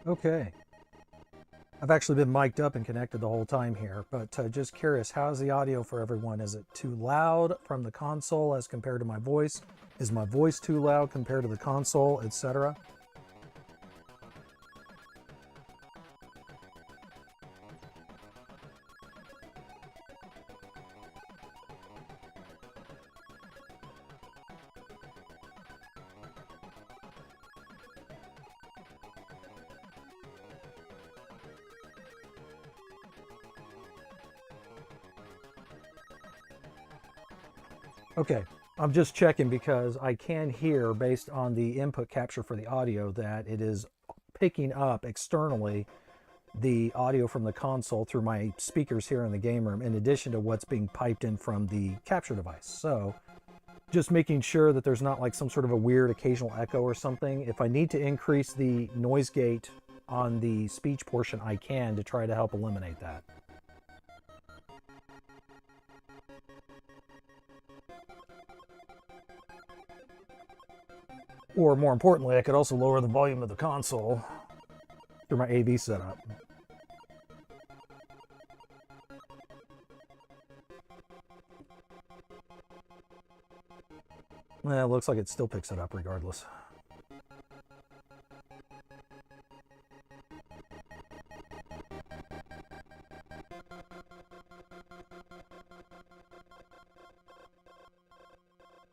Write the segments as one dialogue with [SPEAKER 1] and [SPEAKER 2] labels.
[SPEAKER 1] Okay. I've actually been mic'd up and connected the whole time here, but just curious, how's the audio for everyone? Is it too loud from the console as compared to my voice? Is my voice too loud compared to the console, etc.? Okay, I'm just checking because I can hear, based on the input capture for the audio, that it is picking up externally the audio from the console through my speakers here in the game room, in addition to what's being piped in from the capture device. So just making sure that there's not like some sort of a weird occasional echo or something. If I need to increase the noise gate on the speech portion, I can, to try to help eliminate that. Or more importantly, I could also lower the volume of the console through my AV setup. Well, it looks like it still picks it up regardless.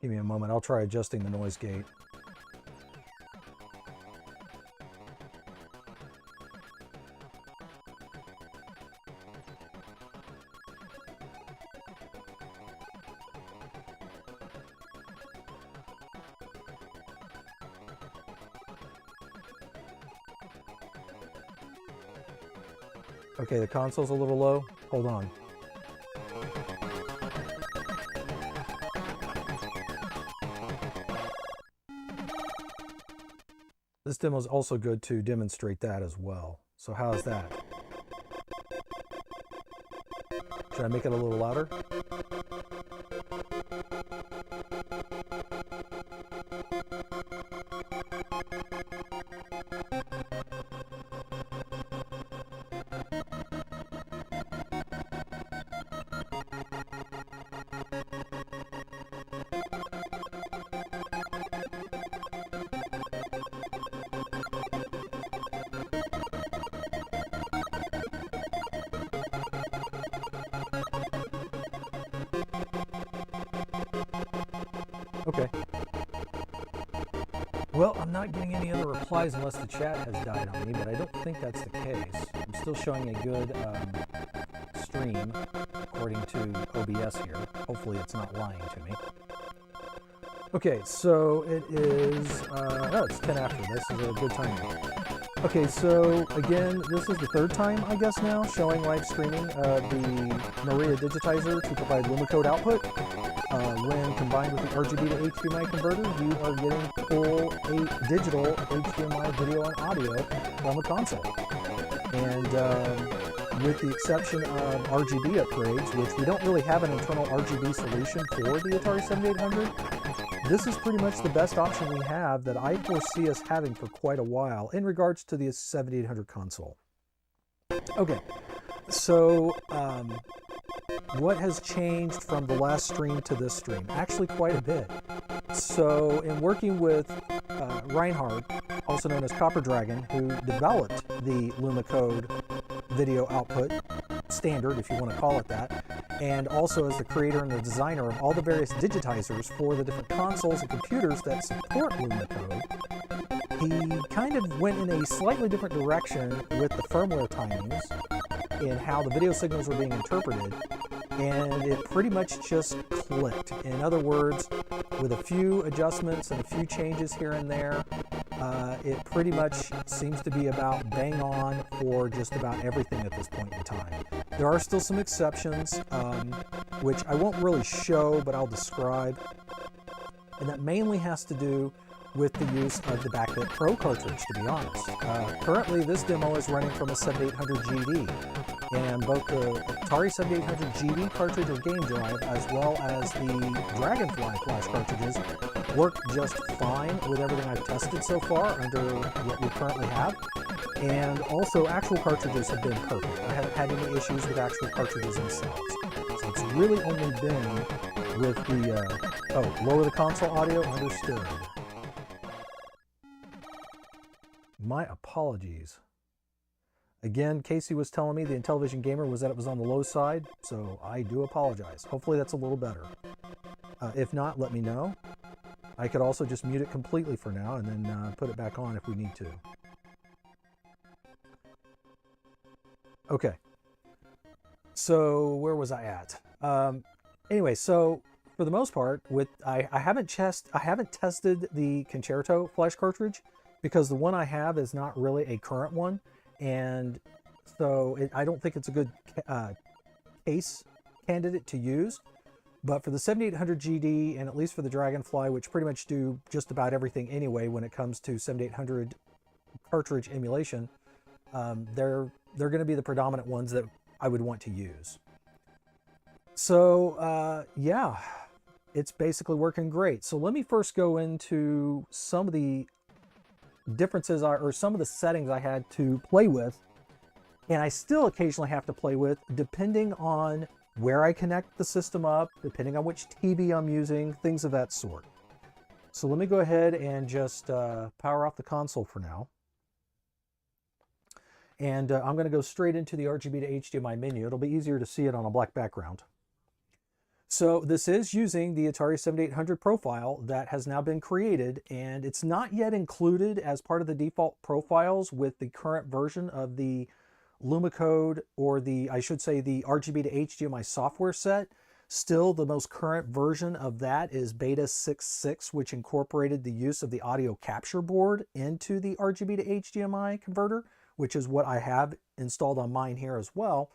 [SPEAKER 1] Give me a moment, I'll try adjusting the noise gate. Okay, the console's a little low. Hold on. This demo is also good to demonstrate that as well. So how's that? Should I make it a little louder? Okay. Well, I'm not getting any other replies unless the chat has died on me, but I don't think that's the case. I'm still showing a good stream according to OBS here. Hopefully it's not lying to me. Okay, so it is, oh, it's 10 after. This is a good time. Okay, so again, this is the third time, I guess now, showing live streaming of the MARIAdigitizer to provide Lumacode output. When combined with the RGB to HDMI converter, you are getting full digital HDMI video and audio from a console. And with the exception of RGB upgrades, which we don't really have an internal RGB solution for the Atari 7800, this is pretty much the best option we have that I foresee us having for quite a while in regards to the 7800 console. Okay, so what has changed from the last stream to this stream? Actually quite a bit. So in working with Reinhard, also known as Copper Dragon, who developed the Lumacode video output standard, if you want to call it that, and also as the creator and the designer of all the various digitizers for the different consoles and computers that support Lumacode, he kind of went in a slightly different direction with the firmware timings in how the video signals were being interpreted, and it pretty much just clicked. In other words, with a few adjustments and a few changes here and there, it pretty much seems to be about bang on for just about everything at this point in time. There are still some exceptions, which I won't really show, but I'll describe, and that mainly has to do with the use of the BackBit Pro cartridge, to be honest. Currently, this demo is running from a 7800 GD, and both the Atari 7800 GD cartridge or game drive, as well as the Dragonfly flash cartridges, work just fine with everything I've tested so far under what we currently have. And also, actual cartridges have been perfect. I haven't had any issues with actual cartridges themselves. So it's really only been with the, lower the console audio, understood. My apologies. Again, Casey was telling me the Intellivision Gamer was that it was on the low side, so I do apologize. Hopefully that's a little better. If not, let me know. I could also just mute it completely for now and then put it back on if we need to. Okay. So where was I at? Anyway, so for the most part, I haven't tested the Concerto flash cartridge because the one I have is not really a current one, and so I don't think it's a good case candidate to use. But for the 7800 GD and at least for the Dragonfly, which pretty much do just about everything anyway when it comes to 7800 cartridge emulation, they're going to be the predominant ones that I would want to use. So yeah, it's basically working great. So let me first go into some of the differences or some of the settings I had to play with, and I still occasionally have to play with depending on where I connect the system up, depending on which TV I'm using, things of that sort. So let me go ahead and just power off the console for now. And I'm going to go straight into the RGB to HDMI menu. It'll be easier to see it on a black background. So this is using the Atari 7800 profile that has now been created, and it's not yet included as part of the default profiles with the current version of the Lumacode, or I should say the RGB to HDMI software set. Still, the most current version of that is Beta 6.6, which incorporated the use of the audio capture board into the RGB to HDMI converter, which is what I have installed on mine here as well.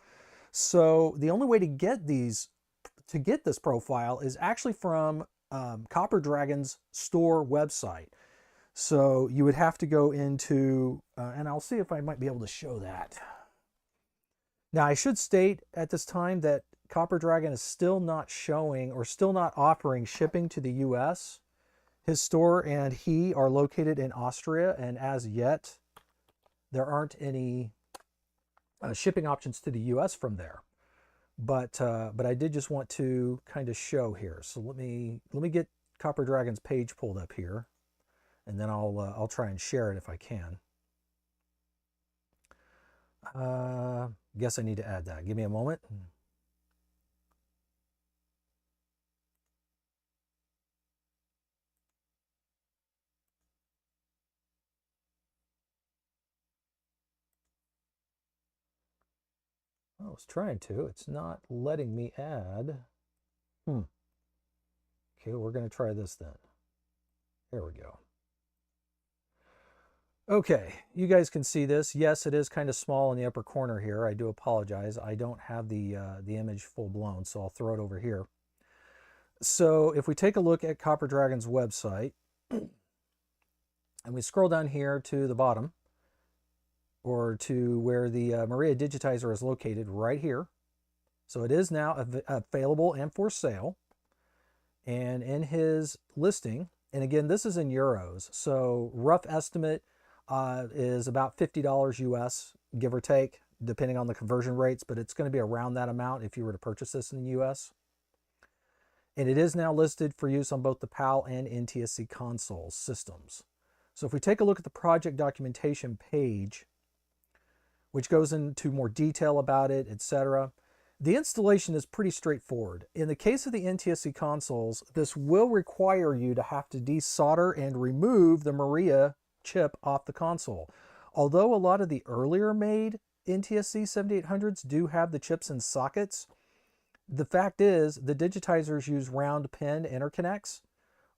[SPEAKER 1] So the only way to get this profile is actually from Copper Dragon's store website. So you would have to go into, and I'll see if I might be able to show that. Now, I should state at this time that Copper Dragon is still not showing or still not offering shipping to the US. His store and he are located in Austria, and as yet, there aren't any shipping options to the US from there. But I did just want to kind of show here. So let me get Copper Dragon's page pulled up here, and then I'll try and share it if I can. Guess I need to add that. Give me a moment. I was trying to. It's not letting me add. Okay, we're going to try this then. There we go. Okay, you guys can see this. Yes, it is kind of small in the upper corner here. I do apologize. I don't have the image full blown, so I'll throw it over here. So if we take a look at Copper Dragon's website, and we scroll down here to the bottom, or to where the MARIAdigitizer is located, right here. So it is now available and for sale. And in his listing, and again, this is in euros, so rough estimate is about $50 US, give or take, depending on the conversion rates, but it's going to be around that amount if you were to purchase this in the US. And it is now listed for use on both the PAL and NTSC console systems. So if we take a look at the project documentation page, which goes into more detail about it, etc., the installation is pretty straightforward. In the case of the NTSC consoles, this will require you to have to desolder and remove the Maria chip off the console. Although a lot of the earlier made NTSC 7800s do have the chips in sockets, the fact is the digitizers use round pin interconnects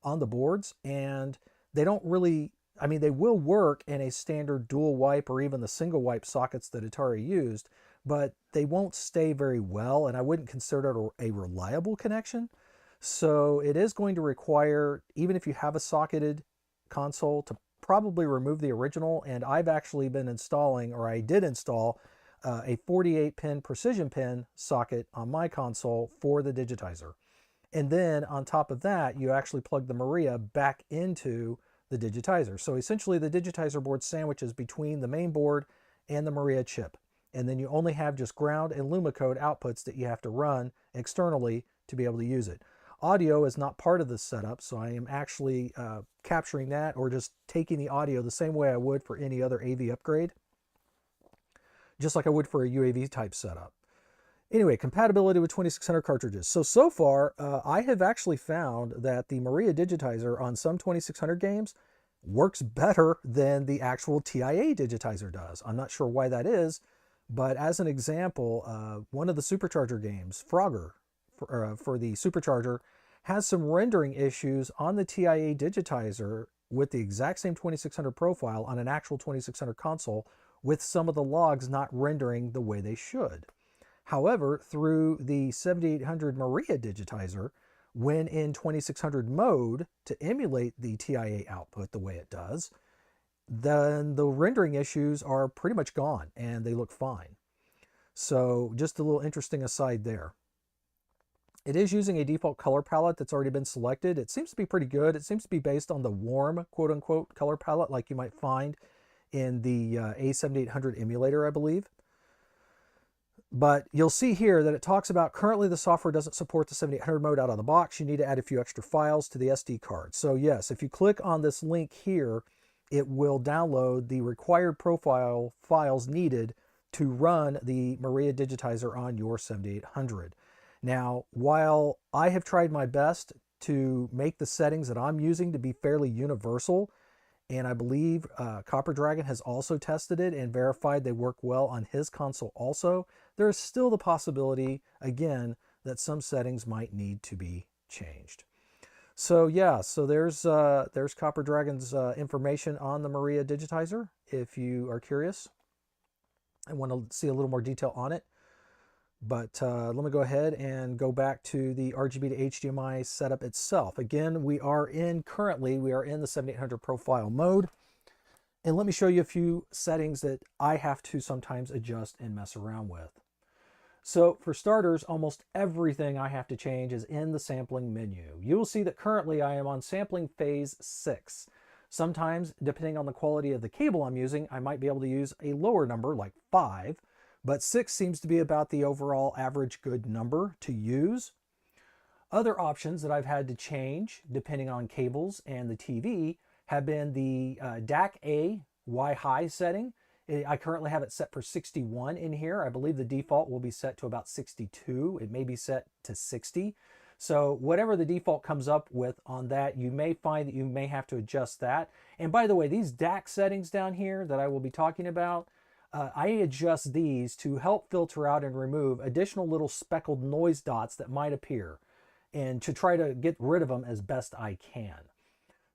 [SPEAKER 1] on the boards, and they don't really, I mean, they will work in a standard dual wipe or even the single wipe sockets that Atari used, but they won't stay very well, and I wouldn't consider it a reliable connection. So it is going to require, even if you have a socketed console, to probably remove the original. And I've actually been installing, or I did install, a 48-pin precision pin socket on my console for the digitizer. And then on top of that, you actually plug the Maria back into the the digitizer. So essentially the digitizer board sandwiches between the main board and the Maria chip. And then you only have just ground and Lumacode outputs that you have to run externally to be able to use it. Audio is not part of this setup, so I am actually capturing that or just taking the audio the same way I would for any other AV upgrade, just like I would for a UAV type setup. Anyway, compatibility with 2600 cartridges. So far, I have actually found that the MARIAdigitizer on some 2600 games works better than the actual TIA digitizer does. I'm not sure why that is, but as an example, one of the Supercharger games, Frogger, for the Supercharger, has some rendering issues on the TIA digitizer with the exact same 2600 profile on an actual 2600 console, with some of the logs not rendering the way they should. However, through the 7800 MARIAdigitizer, when in 2600 mode to emulate the TIA output the way it does, then the rendering issues are pretty much gone and they look fine. So just a little interesting aside there. It is using a default color palette that's already been selected. It seems to be pretty good. It seems to be based on the warm, quote-unquote, color palette like you might find in the A7800 emulator, I believe. But you'll see here that it talks about currently the software doesn't support the 7800 mode out of the box. You need to add a few extra files to the SD card. So yes, if you click on this link here, it will download the required profile files needed to run the MARIAdigitizer on your 7800. Now, while I have tried my best to make the settings that I'm using to be fairly universal, and I believe Copper Dragon has also tested it and verified they work well on his console also, there is still the possibility, again, that some settings might need to be changed. So yeah, so there's Copper Dragon's information on the MARIAdigitizer if you are curious and want to see a little more detail on it. But let me go ahead and go back to the RGB to HDMI setup itself. Again, currently we are in the 7800 profile mode. And let me show you a few settings that I have to sometimes adjust and mess around with. So for starters, almost everything I have to change is in the sampling menu. You will see that currently I am on sampling phase 6. Sometimes, depending on the quality of the cable I'm using, I might be able to use a lower number like 5. But 6 seems to be about the overall average good number to use. Other options that I've had to change, depending on cables and the TV, have been the DAC-A Y-High setting. I currently have it set for 61 in here. I believe the default will be set to about 62. It may be set to 60. So whatever the default comes up with on that, you may find that you may have to adjust that. And by the way, these DAC settings down here that I will be talking about, I adjust these to help filter out and remove additional little speckled noise dots that might appear and to try to get rid of them as best I can.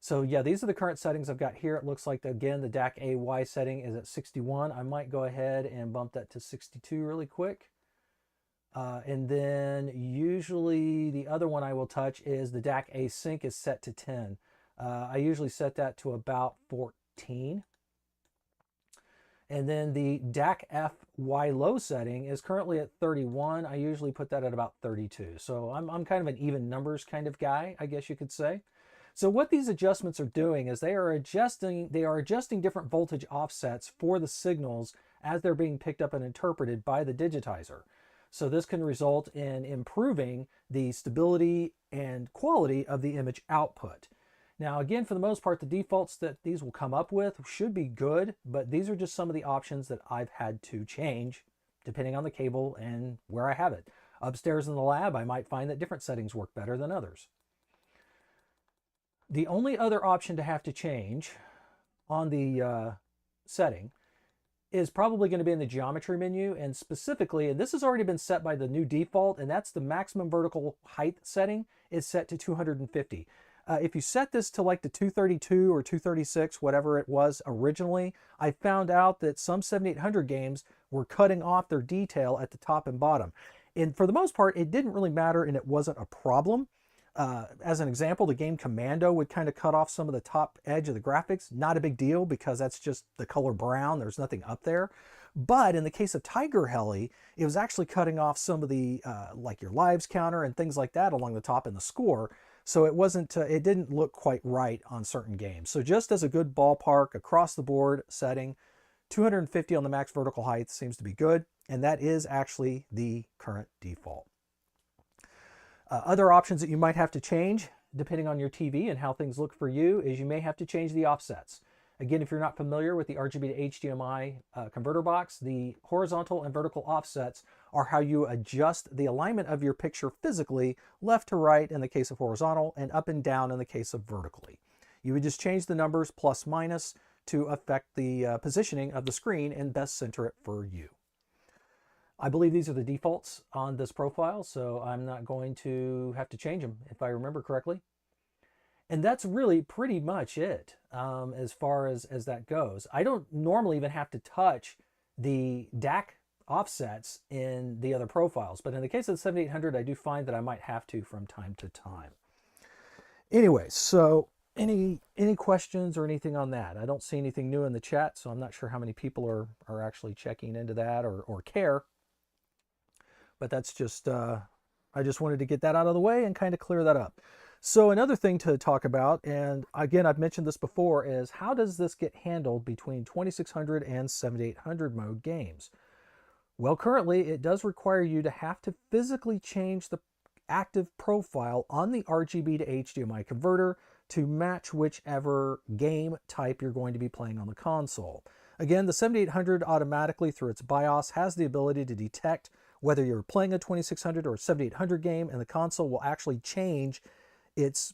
[SPEAKER 1] So yeah, these are the current settings I've got here. It looks like, again, the DAC-AY setting is at 61. I might go ahead and bump that to 62 really quick. And then usually the other one I will touch is the DAC-A sync is set to 10. I usually set that to about 14. And then the DAC-FY low setting is currently at 31. I usually put that at about 32. So I'm kind of an even numbers kind of guy, I guess you could say. So what these adjustments are doing is they are adjusting different voltage offsets for the signals as they're being picked up and interpreted by the digitizer. So this can result in improving the stability and quality of the image output. Now, again, for the most part, the defaults that these will come up with should be good, but these are just some of the options that I've had to change depending on the cable and where I have it. Upstairs in the lab, I might find that different settings work better than others. The only other option to have to change on the setting is probably going to be in the geometry menu, and specifically, and this has already been set by the new default, and that's the maximum vertical height setting is set to 250. If you set this to like the 232 or 236, whatever it was originally, I found out that some 7800 games were cutting off their detail at the top and bottom. And for the most part, it didn't really matter and it wasn't a problem. As an example, the game Commando would kind of cut off some of the top edge of the graphics. Not a big deal because that's just the color brown. There's nothing up there. But in the case of Tiger Heli, it was actually cutting off some of the, like your lives counter and things like that along the top in the score. So it wasn't, it didn't look quite right on certain games. So just as a good ballpark across the board setting, 250 on the max vertical height seems to be good. And that is actually the current default. Other options that you might have to change, depending on your TV and how things look for you, is you may have to change the offsets. Again, if you're not familiar with the RGB to HDMI converter box, the horizontal and vertical offsets are how you adjust the alignment of your picture physically, left to right in the case of horizontal, and up and down in the case of vertically. You would just change the numbers plus minus to affect the positioning of the screen and best center it for you. I believe these are the defaults on this profile, so I'm not going to have to change them if I remember correctly. And that's really pretty much it as far as that goes. I don't normally even have to touch the DAC offsets in the other profiles, but in the case of the 7800, I do find that I might have to from time to time. Anyway, so any questions or anything on that? I don't see anything new in the chat, so I'm not sure how many people are actually checking into that or care. But that's just, I just wanted to get that out of the way and kind of clear that up. So another thing to talk about, and again, I've mentioned this before, is how does this get handled between 2600 and 7800 mode games? Well, currently it does require you to have to physically change the active profile on the RGB to HDMI converter to match whichever game type you're going to be playing on the console. Again, the 7800 automatically through its BIOS has the ability to detect whether you're playing a 2600 or 7800 game, and the console will actually change its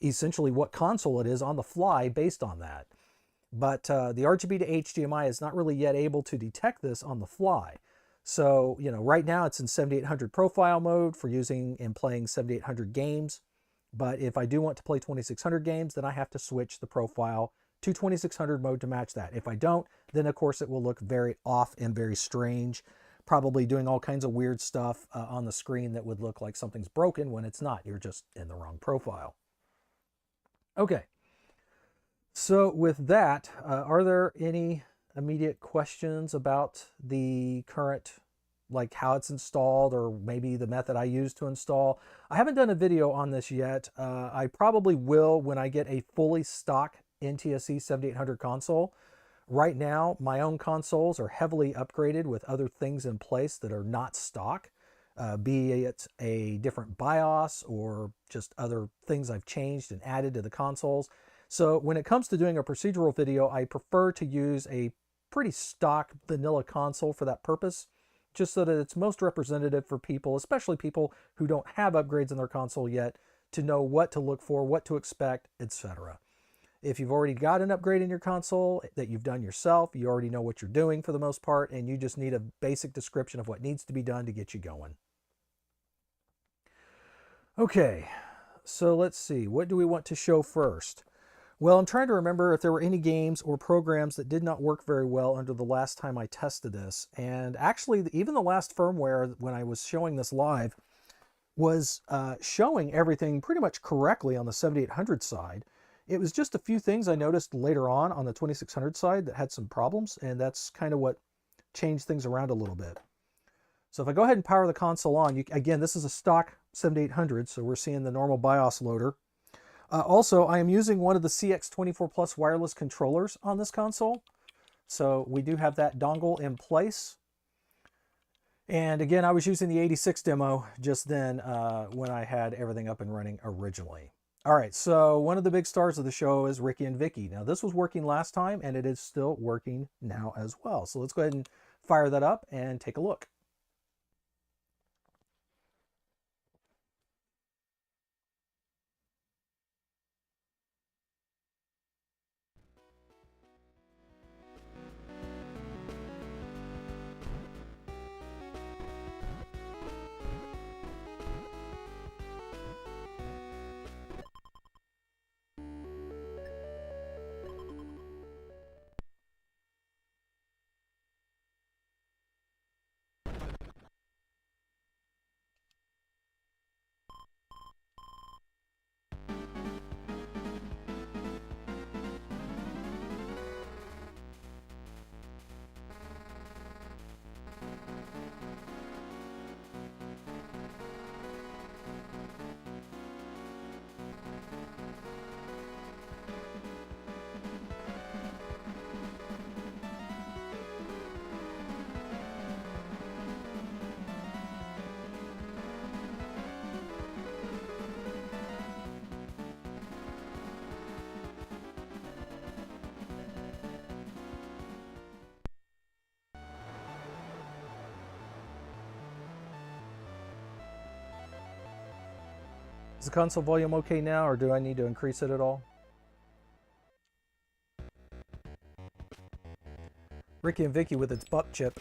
[SPEAKER 1] essentially what console it is on the fly based on that. But the RGB to HDMI is not really yet able to detect this on the fly. So, you know, right now it's in 7800 profile mode for using and playing 7800 games. But if I do want to play 2600 games, then I have to switch the profile to 2600 mode to match that. If I don't, then of course it will look very off and very strange, probably doing all kinds of weird stuff on the screen that would look like something's broken when it's not. You're just in the wrong profile. Okay, so with that, are there any immediate questions about the current, like how it's installed or maybe the method I use to install? I haven't done a video on this yet. I probably will when I get a fully stock NTSC 7800 console. Right now, my own consoles are heavily upgraded with other things in place that are not stock, be it a different BIOS or just other things I've changed and added to the consoles. So when it comes to doing a procedural video, I prefer to use a pretty stock vanilla console for that purpose, just so that it's most representative for people, especially people who don't have upgrades in their console yet, to know what to look for, what to expect, etc. If you've already got an upgrade in your console that you've done yourself, you already know what you're doing for the most part, and you just need a basic description of what needs to be done to get you going. Okay, so let's see. What do we want to show first? Well, I'm trying to remember if there were any games or programs that did not work very well under the last time I tested this. And actually, even the last firmware, when I was showing this live, was showing everything pretty much correctly on the 7800 side. It was just a few things I noticed later on the 2600 side that had some problems, and that's kind of what changed things around a little bit. So if I go ahead and power the console on, again, this is a stock 7800, so we're seeing the normal BIOS loader. Also, I am using one of the CX24 Plus wireless controllers on this console. So we do have that dongle in place. And again, I was using the 86 demo just then when I had everything up and running originally. All right, so one of the big stars of the show is Ricky and Vicky. Now, this was working last time, and it is still working now as well. So let's go ahead and fire that up and take a look. Is the console volume okay now, or do I need to increase it at all? Ricky and Vicky with its buck chip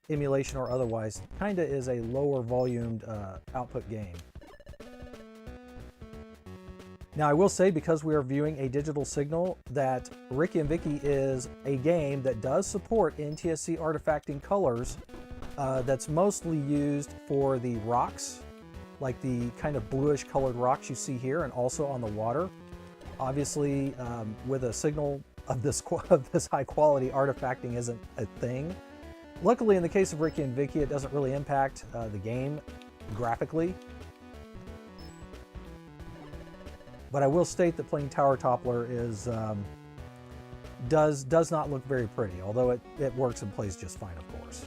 [SPEAKER 1] emulation or otherwise kinda is a lower volumed output game. Now I will say, because we are viewing a digital signal, that Ricky and Vicky is a game that does support NTSC artifacting colors that's mostly used for the rocks, like the kind of bluish colored rocks you see here, and also on the water. Obviously, with a signal of this high quality, artifacting isn't a thing. Luckily, in the case of Ricky and Vicky, it doesn't really impact the game graphically. But I will state that playing Tower Toppler is does not look very pretty, although it works and plays just fine, of course.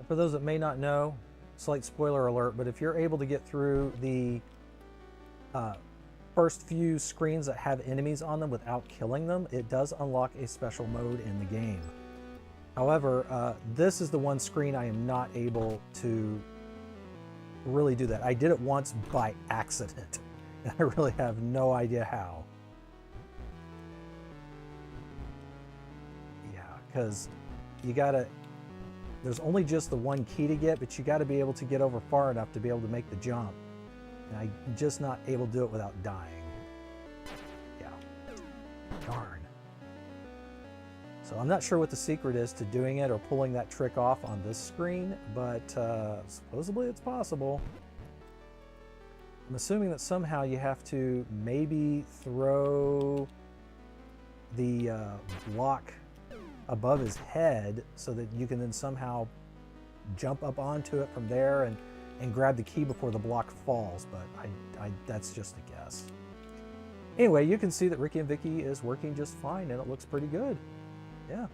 [SPEAKER 1] For those that may not know, slight spoiler alert, but if you're able to get through the first few screens that have enemies on them without killing them, it does unlock a special mode in the game. However, this is the one screen I am not able to really do that. I did it once by accident, and I really have no idea how. Yeah, because you gotta... There's only just the one key to get, but you got to be able to get over far enough to be able to make the jump. And I'm just not able to do it without dying. Yeah. Darn. So I'm not sure what the secret is to doing it or pulling that trick off on this screen, but supposedly it's possible. I'm assuming that somehow you have to maybe throw the block above his head so that you can then somehow jump up onto it from there and grab the key before the block falls, but that's just a guess. Anyway, you can see that Ricky and Vicky is working just fine, and it looks pretty good. Yeah.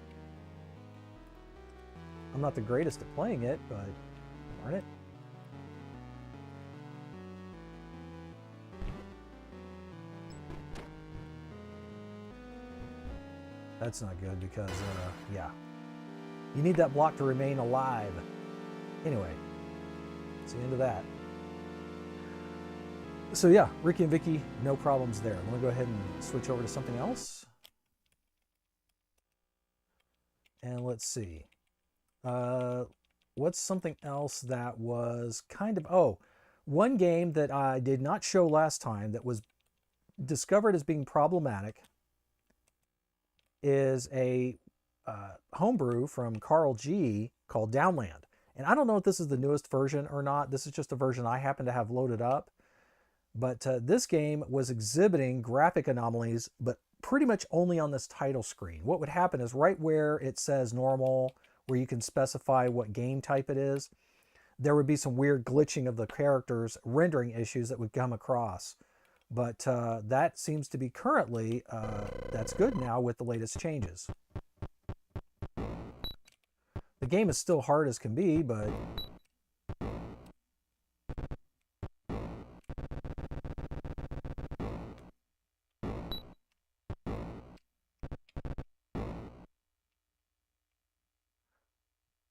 [SPEAKER 1] I'm not the greatest at playing it, but darn it. That's not good because, yeah. You need that block to remain alive. Anyway, that's the end of that. So yeah, Ricky and Vicky, no problems there. I'm gonna go ahead and switch over to something else. And let's see. What's something else that was kind of, oh, one game that I did not show last time that was discovered as being problematic is a homebrew from Carl G called Downland. And I don't know if this is the newest version or not. This is just a version I happen to have loaded up. But this game was exhibiting graphic anomalies, but pretty much only on this title screen. What would happen is right where it says normal, where you can specify what game type it is, there would be some weird glitching of the characters, rendering issues that would come across. But that seems to be currently, that's good now with the latest changes. The game is still hard as can be, but...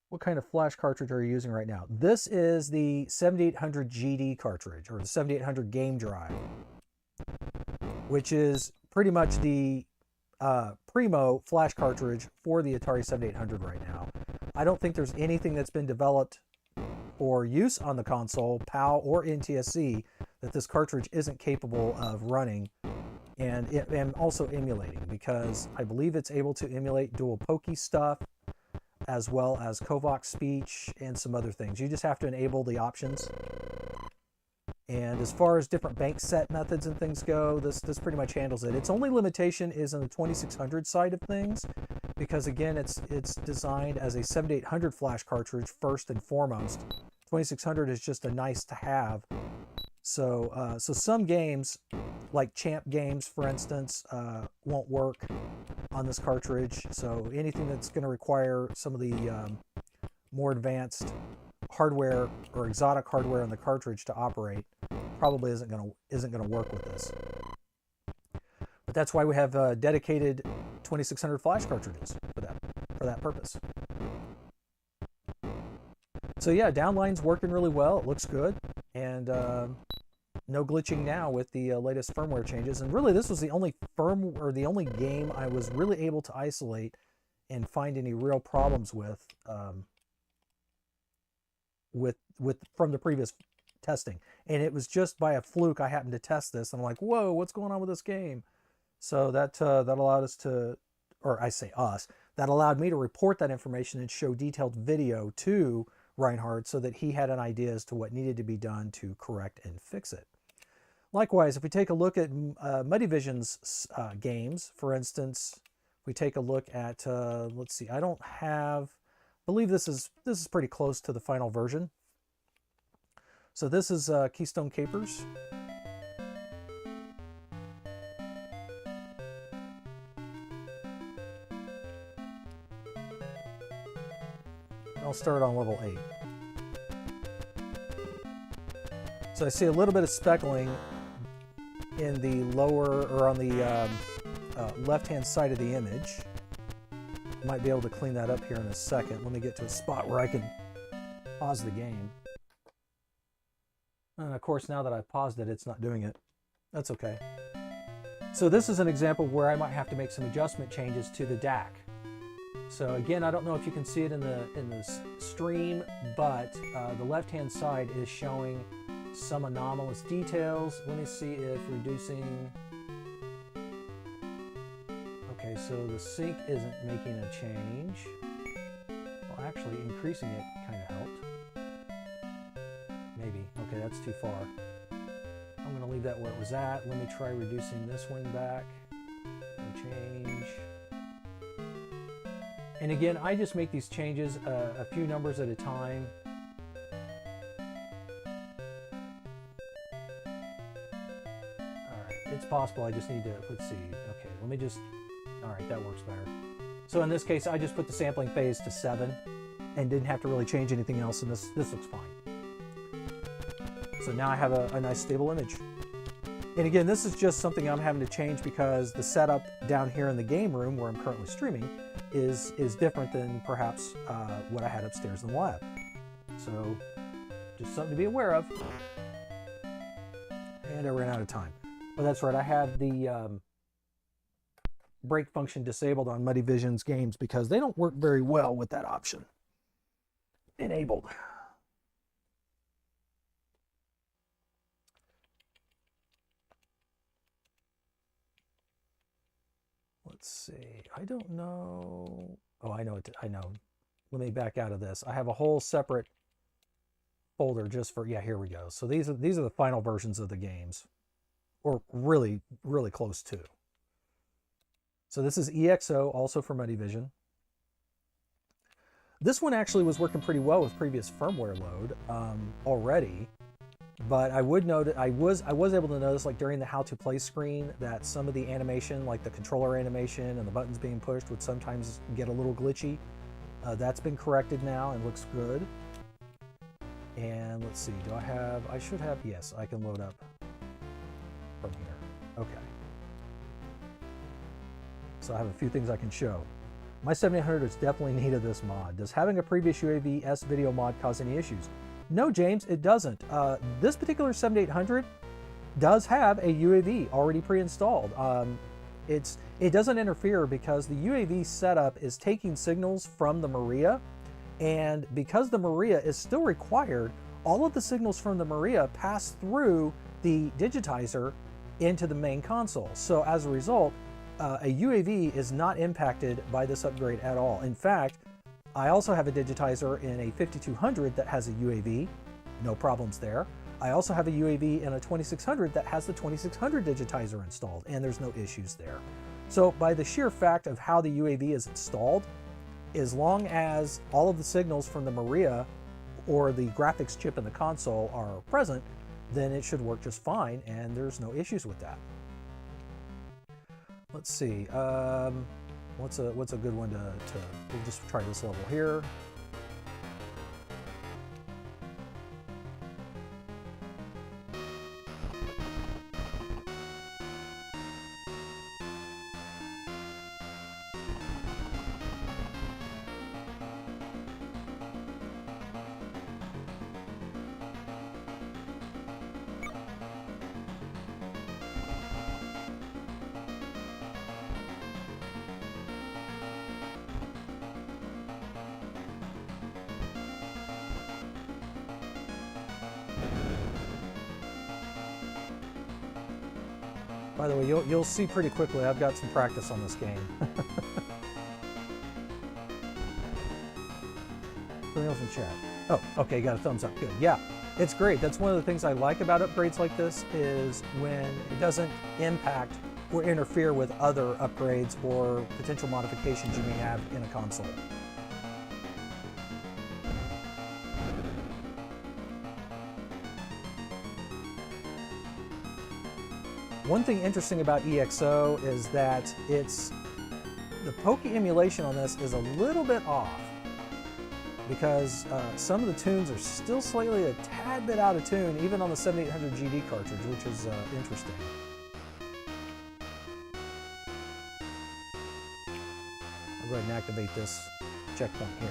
[SPEAKER 1] What kind of flash cartridge are you using right now? This is the 7800 GD cartridge, or the 7800 game drive, which is pretty much the primo flash cartridge for the Atari 7800 right now. I don't think there's anything that's been developed for use on the console, PAL or NTSC, that this cartridge isn't capable of running and also emulating, because I believe it's able to emulate dual pokey stuff. as well as Kovac speech and some other things. You just have to enable the options. And as far as different bank set methods and things go, this pretty much handles it. Its only limitation is on the 2600 side of things, because again, it's designed as a 7800 flash cartridge first and foremost. 2600 is just a nice to have. So some games, like Champ games, for instance, won't work on this cartridge. So anything that's going to require some of the more advanced hardware or exotic hardware on the cartridge to operate probably isn't going to work with this. But that's why we have dedicated 2600 flash cartridges for that purpose. So yeah, downline's working really well. It looks good, and no glitching now with the latest firmware changes. And really, this was the only the only game I was really able to isolate and find any real problems with from the previous testing. And it was just by a fluke I happened to test this. I'm like, whoa, what's going on with this game? So that allowed us to, or I say us, that allowed me to report that information and show detailed video to Reinhard so that he had an idea as to what needed to be done to correct and fix it. Likewise, if we take a look at MARIAdigiti's games, for instance, we take a look at, let's see, I believe this is pretty close to the final version. So this is Keystone Capers. I'll start on level 8. So I see a little bit of speckling in the lower, or on the left-hand side of the image. Might be able to clean that up here in a second. Let me get to a spot where I can pause the game. And of course, now that I've paused it, it's not doing it. That's okay. So this is an example where I might have to make some adjustment changes to the DAC. So again, I don't know if you can see it in the stream, but the left-hand side is showing some anomalous details. Let me see if reducing... Okay, so the sync isn't making a change. Well, actually, increasing it kind of helped. Maybe. Okay, that's too far. I'm going to leave that where it was at. Let me try reducing this one back. No change. And again, I just make these changes a few numbers at a time. Alright, it's possible I just need to, let's see, okay, let me just, alright, that works better. So in this case, I just put the sampling phase to 7 and didn't have to really change anything else, and this looks fine. So now I have a nice stable image. And again, this is just something I'm having to change because the setup down here in the game room where I'm currently streaming is different than perhaps what I had upstairs in the lab. So just something to be aware of. And I ran out of time. But that's right, I have the break function disabled on MARIAdigiti's games because they don't work very well with that option enabled. Let's see, I don't know. Oh, I know it. I know. Let me back out of this. I have a whole separate folder just for, yeah, here we go. So these are the final versions of the games, or really, really close to. So this is EXO, also for MARIAdigit. This one actually was working pretty well with previous firmware load already. But I would note, I was able to notice, like during the how to play screen, that some of the animation, like the controller animation and the buttons being pushed, would sometimes get a little glitchy. That's been corrected now and looks good. And let's see, I should have, yes, I can load up from here. Okay. So I have a few things I can show. My 7800 is definitely needed this mod. Does having a previous UAV S video mod cause any issues? No, James, it doesn't. This particular 7800 does have a UAV already pre-installed. It doesn't interfere because the UAV setup is taking signals from the Maria, and because the Maria is still required, all of the signals from the Maria pass through the digitizer into the main console. So as a result, a UAV is not impacted by this upgrade at all. In fact, I also have a digitizer in a 5200 that has a UAV, no problems there. I also have a UAV in a 2600 that has the 2600 digitizer installed, and there's no issues there. So by the sheer fact of how the UAV is installed, as long as all of the signals from the Maria or the graphics chip in the console are present, then it should work just fine, and there's no issues with that. Let's see, what's a good one we'll just try this level here. By the way, you'll see pretty quickly I've got some practice on this game. Something else in chat. Oh, okay, got a thumbs up, good. Yeah, it's great. That's one of the things I like about upgrades like this is when it doesn't impact or interfere with other upgrades or potential modifications you may have in a console. One thing interesting about EXO is that the Poké emulation on this is a little bit off because some of the tunes are still slightly a tad bit out of tune, even on the 7800 GD cartridge, which is interesting. I'll go ahead and activate this checkpoint here.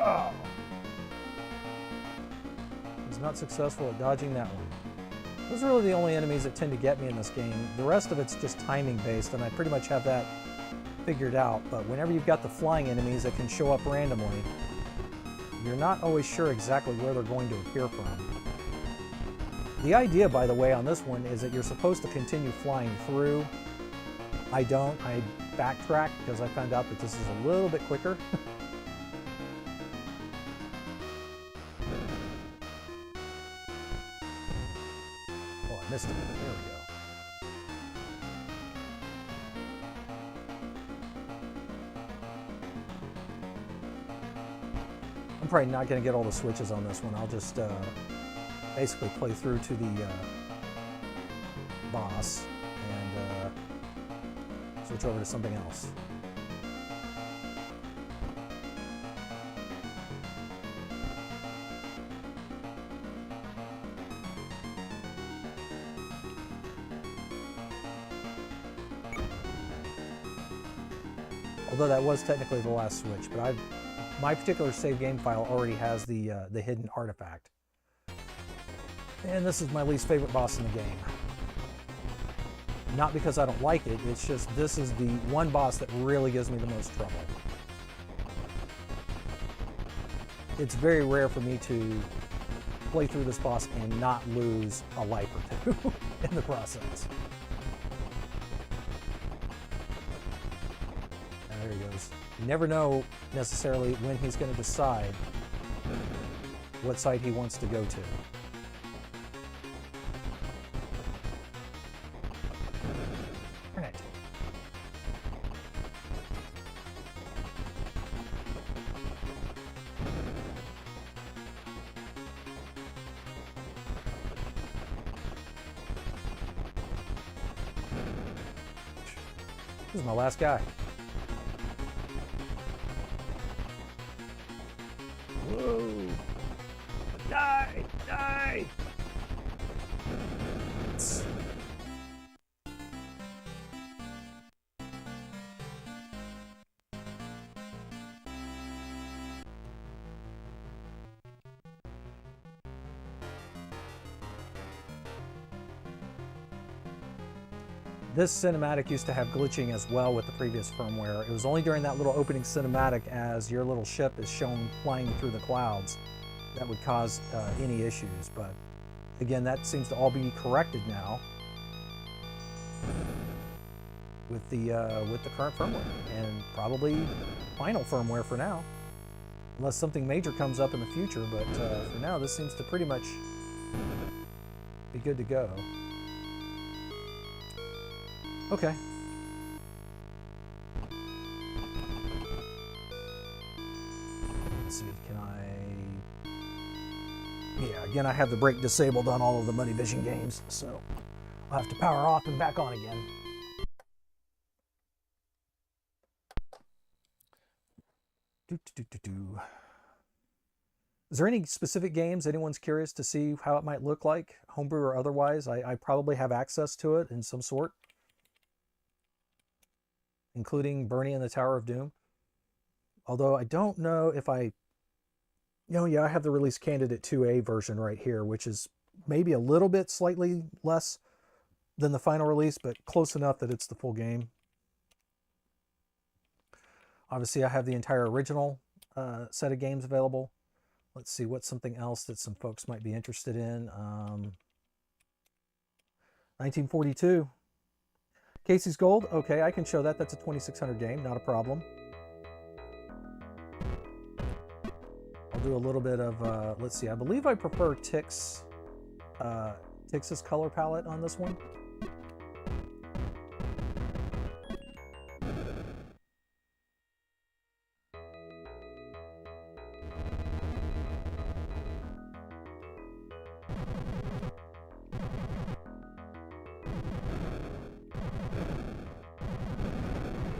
[SPEAKER 1] Oh. Was not successful at dodging that one. Those are really the only enemies that tend to get me in this game. The rest of it's just timing based, and I pretty much have that figured out. But whenever you've got the flying enemies that can show up randomly, you're not always sure exactly where they're going to appear from. The idea, by the way, on this one is that you're supposed to continue flying through. I don't. I backtrack because I found out that this is a little bit quicker. Missed it. There we go. I'm probably not going to get all the switches on this one. I'll just basically play through to the boss and switch over to something else. Although that was technically the last switch, but my particular save game file already has the hidden artifact. And this is my least favorite boss in the game. Not because I don't like it, it's just this is the one boss that really gives me the most trouble. It's very rare for me to play through this boss and not lose a life or two in the process. There he goes. You never know necessarily when he's going to decide what side he wants to go to. Darn it. This is my last guy. Whoa! Die! Die! this cinematic used to have glitching as well with the previous firmware. It was only during that little opening cinematic as your little ship is shown flying through the clouds that would cause any issues. But again, that seems to all be corrected now with the current firmware, and probably final firmware for now, unless something major comes up in the future. But for now, this seems to pretty much be good to go. Okay. Let's see, can I... Yeah, again, I have the brake disabled on all of the Money Vision games, so I'll have to power off and back on again. Is there any specific games anyone's curious to see how it might look like, homebrew or otherwise? I probably have access to it in some sort, including Bernie and the Tower of Doom. Although I don't know if I... yeah, I have the release candidate 2A version right here, which is maybe a little bit slightly less than the final release, but close enough that it's the full game. Obviously, I have the entire original set of games available. Let's see, what's something else that some folks might be interested in. 1942. Casey's Gold. Okay, I can show that. That's a 2600 game, not a problem. I'll do a little bit of, let's see, I believe I prefer Tix's color palette on this one.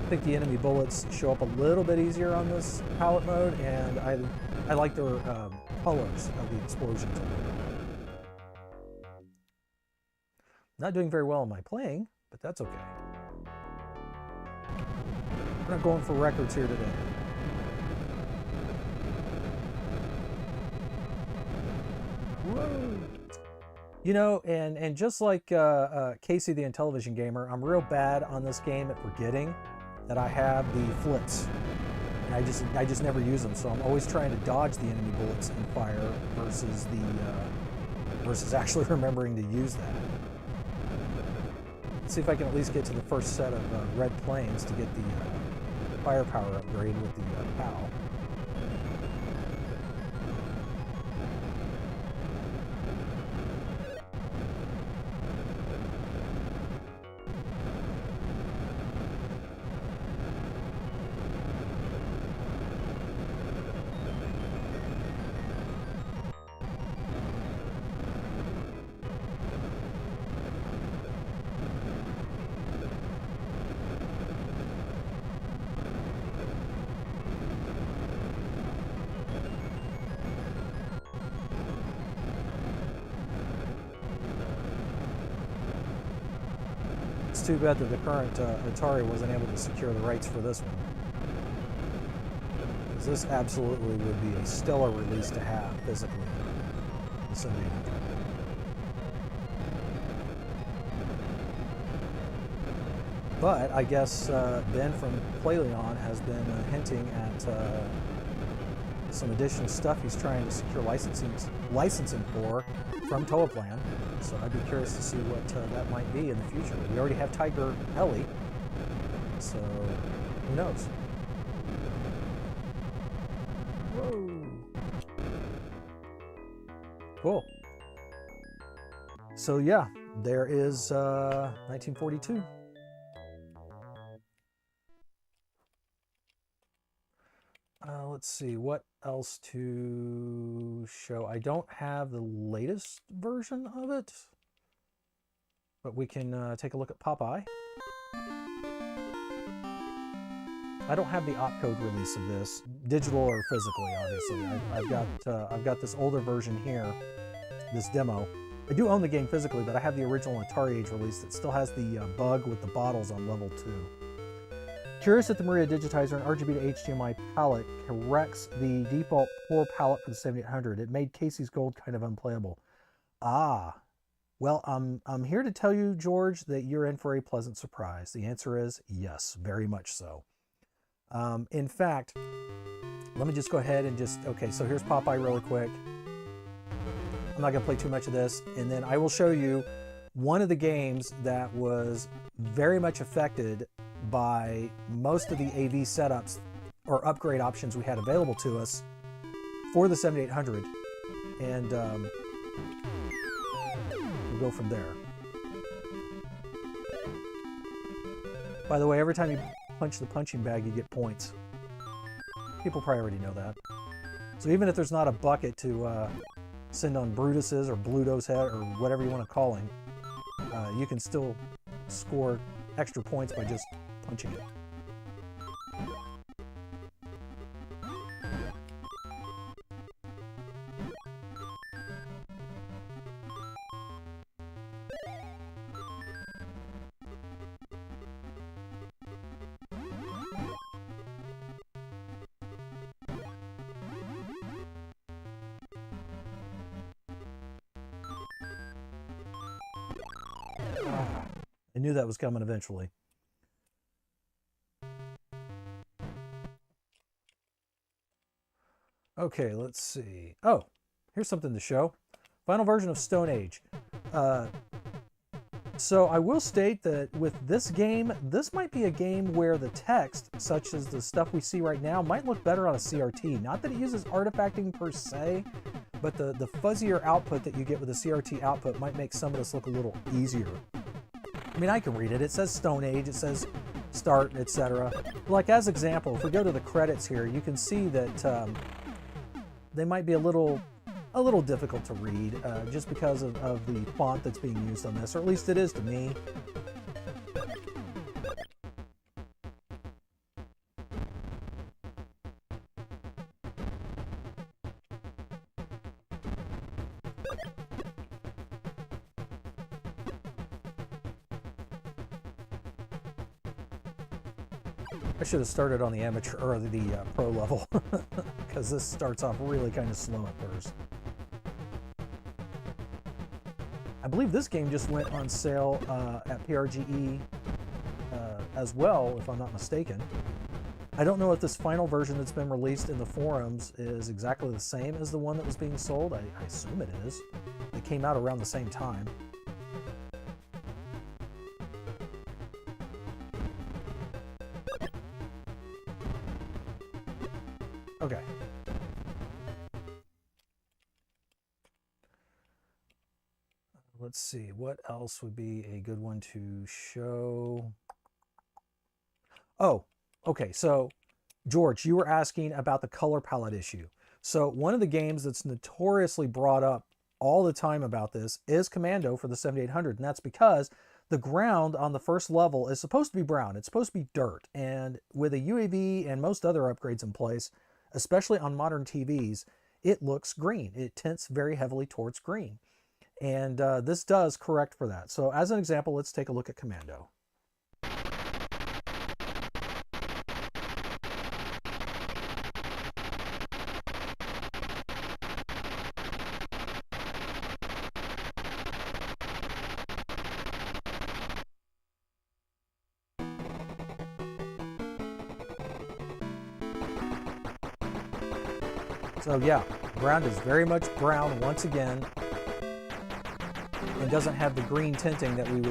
[SPEAKER 1] I think the enemy bullets show up a little bit easier on this palette mode, and I like the colors of the explosions. Not doing very well in my playing, but that's okay. We're not going for records here today. Whoa. You know, and just like Casey the Intellivision Gamer, I'm real bad on this game at forgetting that I have the flips, and I just never use them. So I'm always trying to dodge the enemy bullets and fire versus actually remembering to use that. Let's see if I can at least get to the first set of red planes to get the firepower upgrade with the POW. It's too bad that the current Atari wasn't able to secure the rights for this one, because this absolutely would be a stellar release to have physically. But I guess Ben from Playleon has been hinting at some additional stuff he's trying to secure licensing for from Toaplan. So I'd be curious to see what that might be in the future. We already have Tiger Heli, so who knows? Whoa! Cool. So yeah, there is 1942. Let's see, what else to show? I don't have the latest version of it, but we can take a look at Popeye. I don't have the opcode release of this, digital or physically, obviously. I've got this older version here, this demo. I do own the game physically, but I have the original Atari Age release that still has the bug with the bottles on level 2. Curious that the MARIAdigitizer and RGB to HDMI palette corrects the default poor palette for the 7800. It made Casey's Gold kind of unplayable. Ah, Well, I'm here to tell you, George, that you're in for a pleasant surprise. The answer is yes, very much so. In fact, let me just go ahead and okay, so here's Popeye really quick. I'm not going to play too much of this, and then I will show you one of the games that was very much affected by most of the AV setups or upgrade options we had available to us for the 7800, and we'll go from there. By the way, every time you punch the punching bag, you get points. People probably already know that. So even if there's not a bucket to send on Brutus's or Bluto's head or whatever you want to call him, you can still score extra points by just punching it. I knew that was coming eventually. Okay, let's see. Oh, here's something to show. Final version of Stone Age. So I will state that with this game, this might be a game where the text, such as the stuff we see right now, might look better on a CRT. Not that it uses artifacting per se, but the fuzzier output that you get with a CRT output might make some of this look a little easier. I mean, I can read it. It says Stone Age, it says start, etc. Like as example, if we go to the credits here, you can see that they might be a little difficult to read just because of the font that's being used on this, or at least it is to me. I should have started on the amateur or the pro level because this starts off really kind of slow at first. I believe this game just went on sale at PRGE as well, if I'm not mistaken. I don't know if this final version that's been released in the forums is exactly the same as the one that was being sold. I assume it is. It came out around the same time. Okay. Let's see, what else would be a good one to show? Oh, okay, so George, you were asking about the color palette issue. So one of the games that's notoriously brought up all the time about this is Commando for the 7800, and that's because the ground on the first level is supposed to be brown. It's supposed to be dirt, and with a UAV and most other upgrades in place, especially on modern TVs, it looks green. It tints very heavily towards green. And this does correct for that. So as an example, let's take a look at Commando. So yeah, ground is very much brown once again, and doesn't have the green tinting that we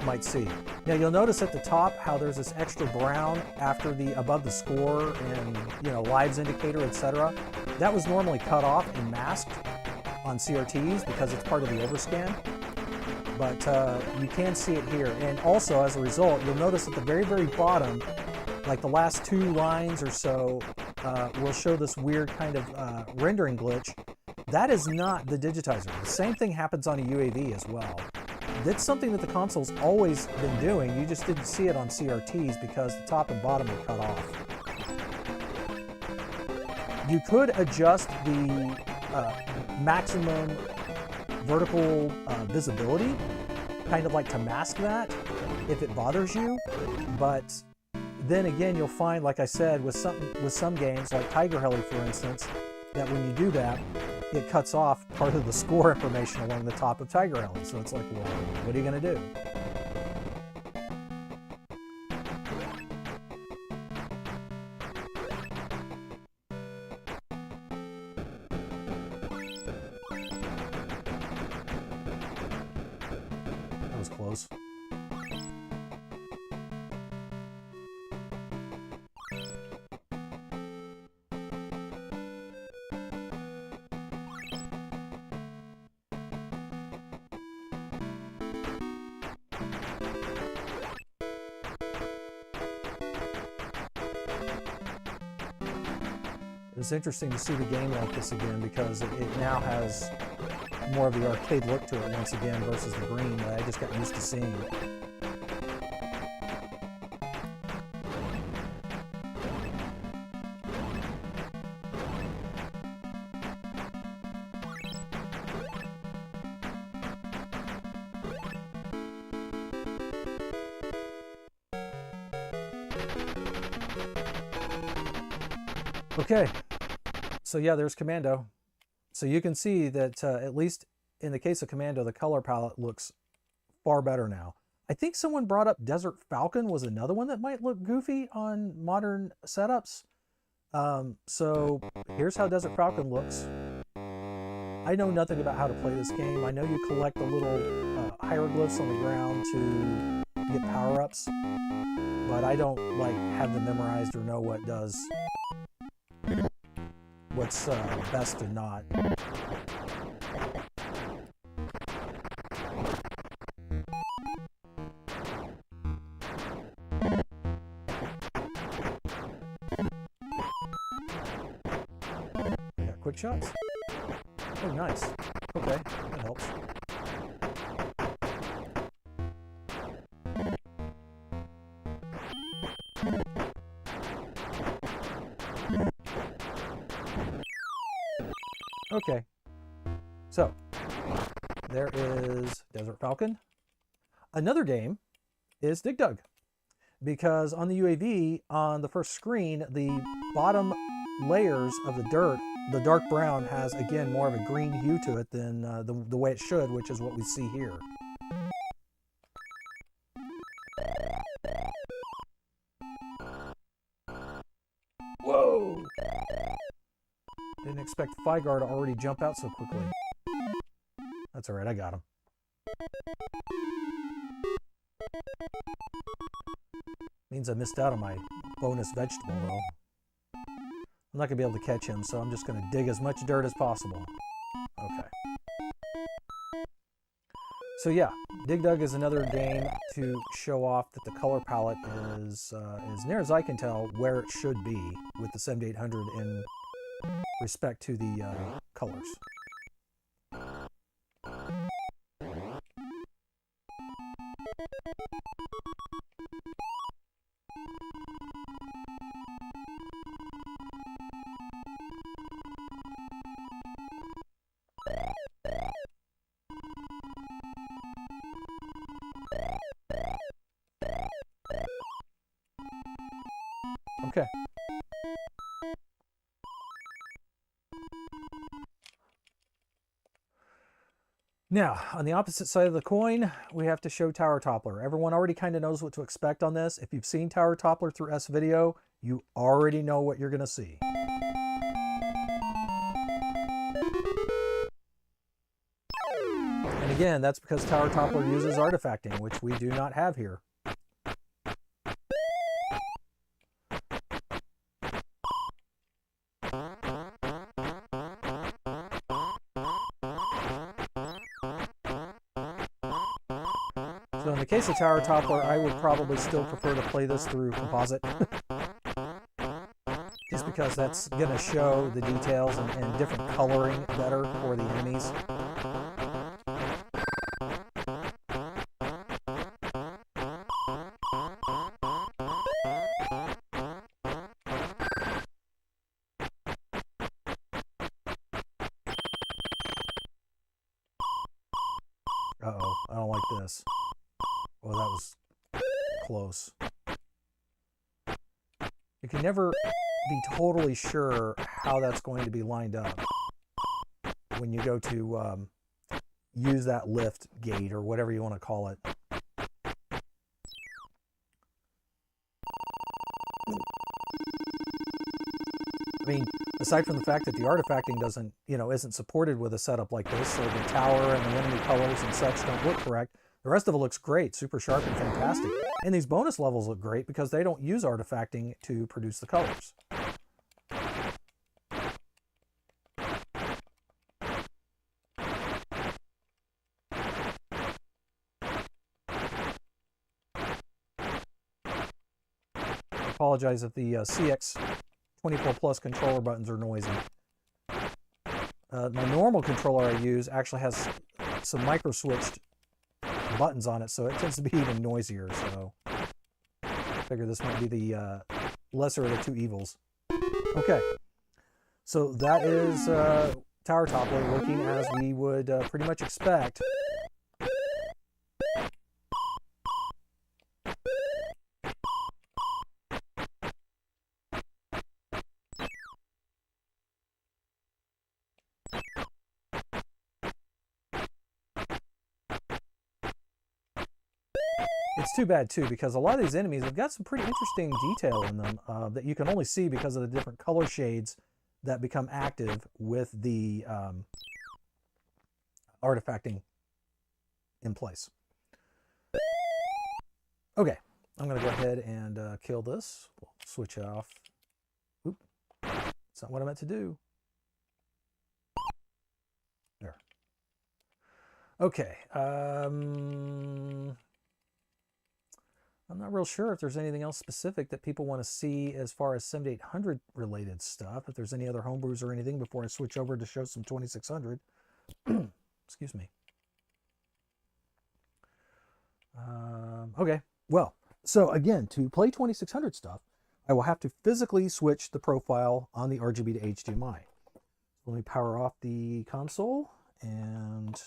[SPEAKER 1] might see. Now you'll notice at the top how there's this extra brown after above the score and lives indicator, etc. That was normally cut off and masked on CRTs because it's part of the overscan. But you can see it here, and also as a result, you'll notice at the very, very bottom, like the last 2 lines or so, will show this weird kind of rendering glitch. That is not the digitizer. The same thing happens on a UAV as well. That's something that the console's always been doing. You just didn't see it on CRTs because the top and bottom were cut off. You could adjust the maximum vertical visibility, kind of like to mask that if it bothers you, but then again, you'll find, like I said, with some games like Tiger Heli, for instance, that when you do that, it cuts off part of the score information along the top of Tiger Alley. So it's like, well, what are you going to do? That was close. It's interesting to see the game like this again because it now has more of the arcade look to it once again versus the green that I just got used to seeing. Okay. So yeah, there's Commando. So you can see that at least in the case of Commando, the color palette looks far better now. I think someone brought up Desert Falcon was another one that might look goofy on modern setups. So here's how Desert Falcon looks. I know nothing about how to play this game. I know you collect the little hieroglyphs on the ground to get power-ups, but I don't like have them memorized or know what does what's best and not. Yeah, quick shots. Oh, nice. Okay, that helps. Okay, so there is Desert Falcon. Another game is Dig Dug, because on the UAV, on the first screen, the bottom layers of the dirt, the dark brown, has again more of a green hue to it than the way it should, which is what we see here. Whoa! Didn't expect Fygar to already jump out so quickly. That's alright, I got him. Means I missed out on my bonus vegetable, though. I'm not going to be able to catch him, so I'm just going to dig as much dirt as possible. Okay. So yeah, Dig Dug is another game to show off that the color palette is, as near as I can tell, where it should be with the 7800 in respect to the colors. Okay. Now, on the opposite side of the coin, we have to show Tower Toppler. Everyone already kind of knows what to expect on this. If you've seen Tower Toppler through S-Video, you already know what you're going to see. And again, that's because Tower Toppler uses artifacting, which we do not have here. So in the case of Tower Toppler, I would probably still prefer to play this through composite. Just because that's going to show the details and different coloring better for the enemies. Uh-oh, I don't like this. Well, that was close. You can never be totally sure how that's going to be lined up. when you go to use that lift gate or whatever you want to call it. I mean, aside from the fact that the artifacting doesn't, isn't supported with a setup like this, so the tower and the enemy colors and such don't look correct, the rest of it looks great, super sharp and fantastic. And these bonus levels look great because they don't use artifacting to produce the colors. I apologize if the CX24 Plus controller buttons are noisy. My normal controller I use actually has some micro-switched buttons on it, so it tends to be even noisier. So I figure this might be the lesser of the two evils. Okay, so that is Tower Toppler looking as we would pretty much expect. It's too bad too, because a lot of these enemies have got some pretty interesting detail in them that you can only see because of the different color shades that become active with the artifacting in place. Okay, I'm going to go ahead and kill this. We'll switch it off. Oop, that's not what I meant to do. There. Okay. I'm not real sure if there's anything else specific that people want to see as far as 7800 related stuff. If there's any other homebrews or anything before I switch over to show some 2600. Excuse me. Okay, well, so again, to play 2600 stuff, I will have to physically switch the profile on the RGB to HDMI. Let me power off the console and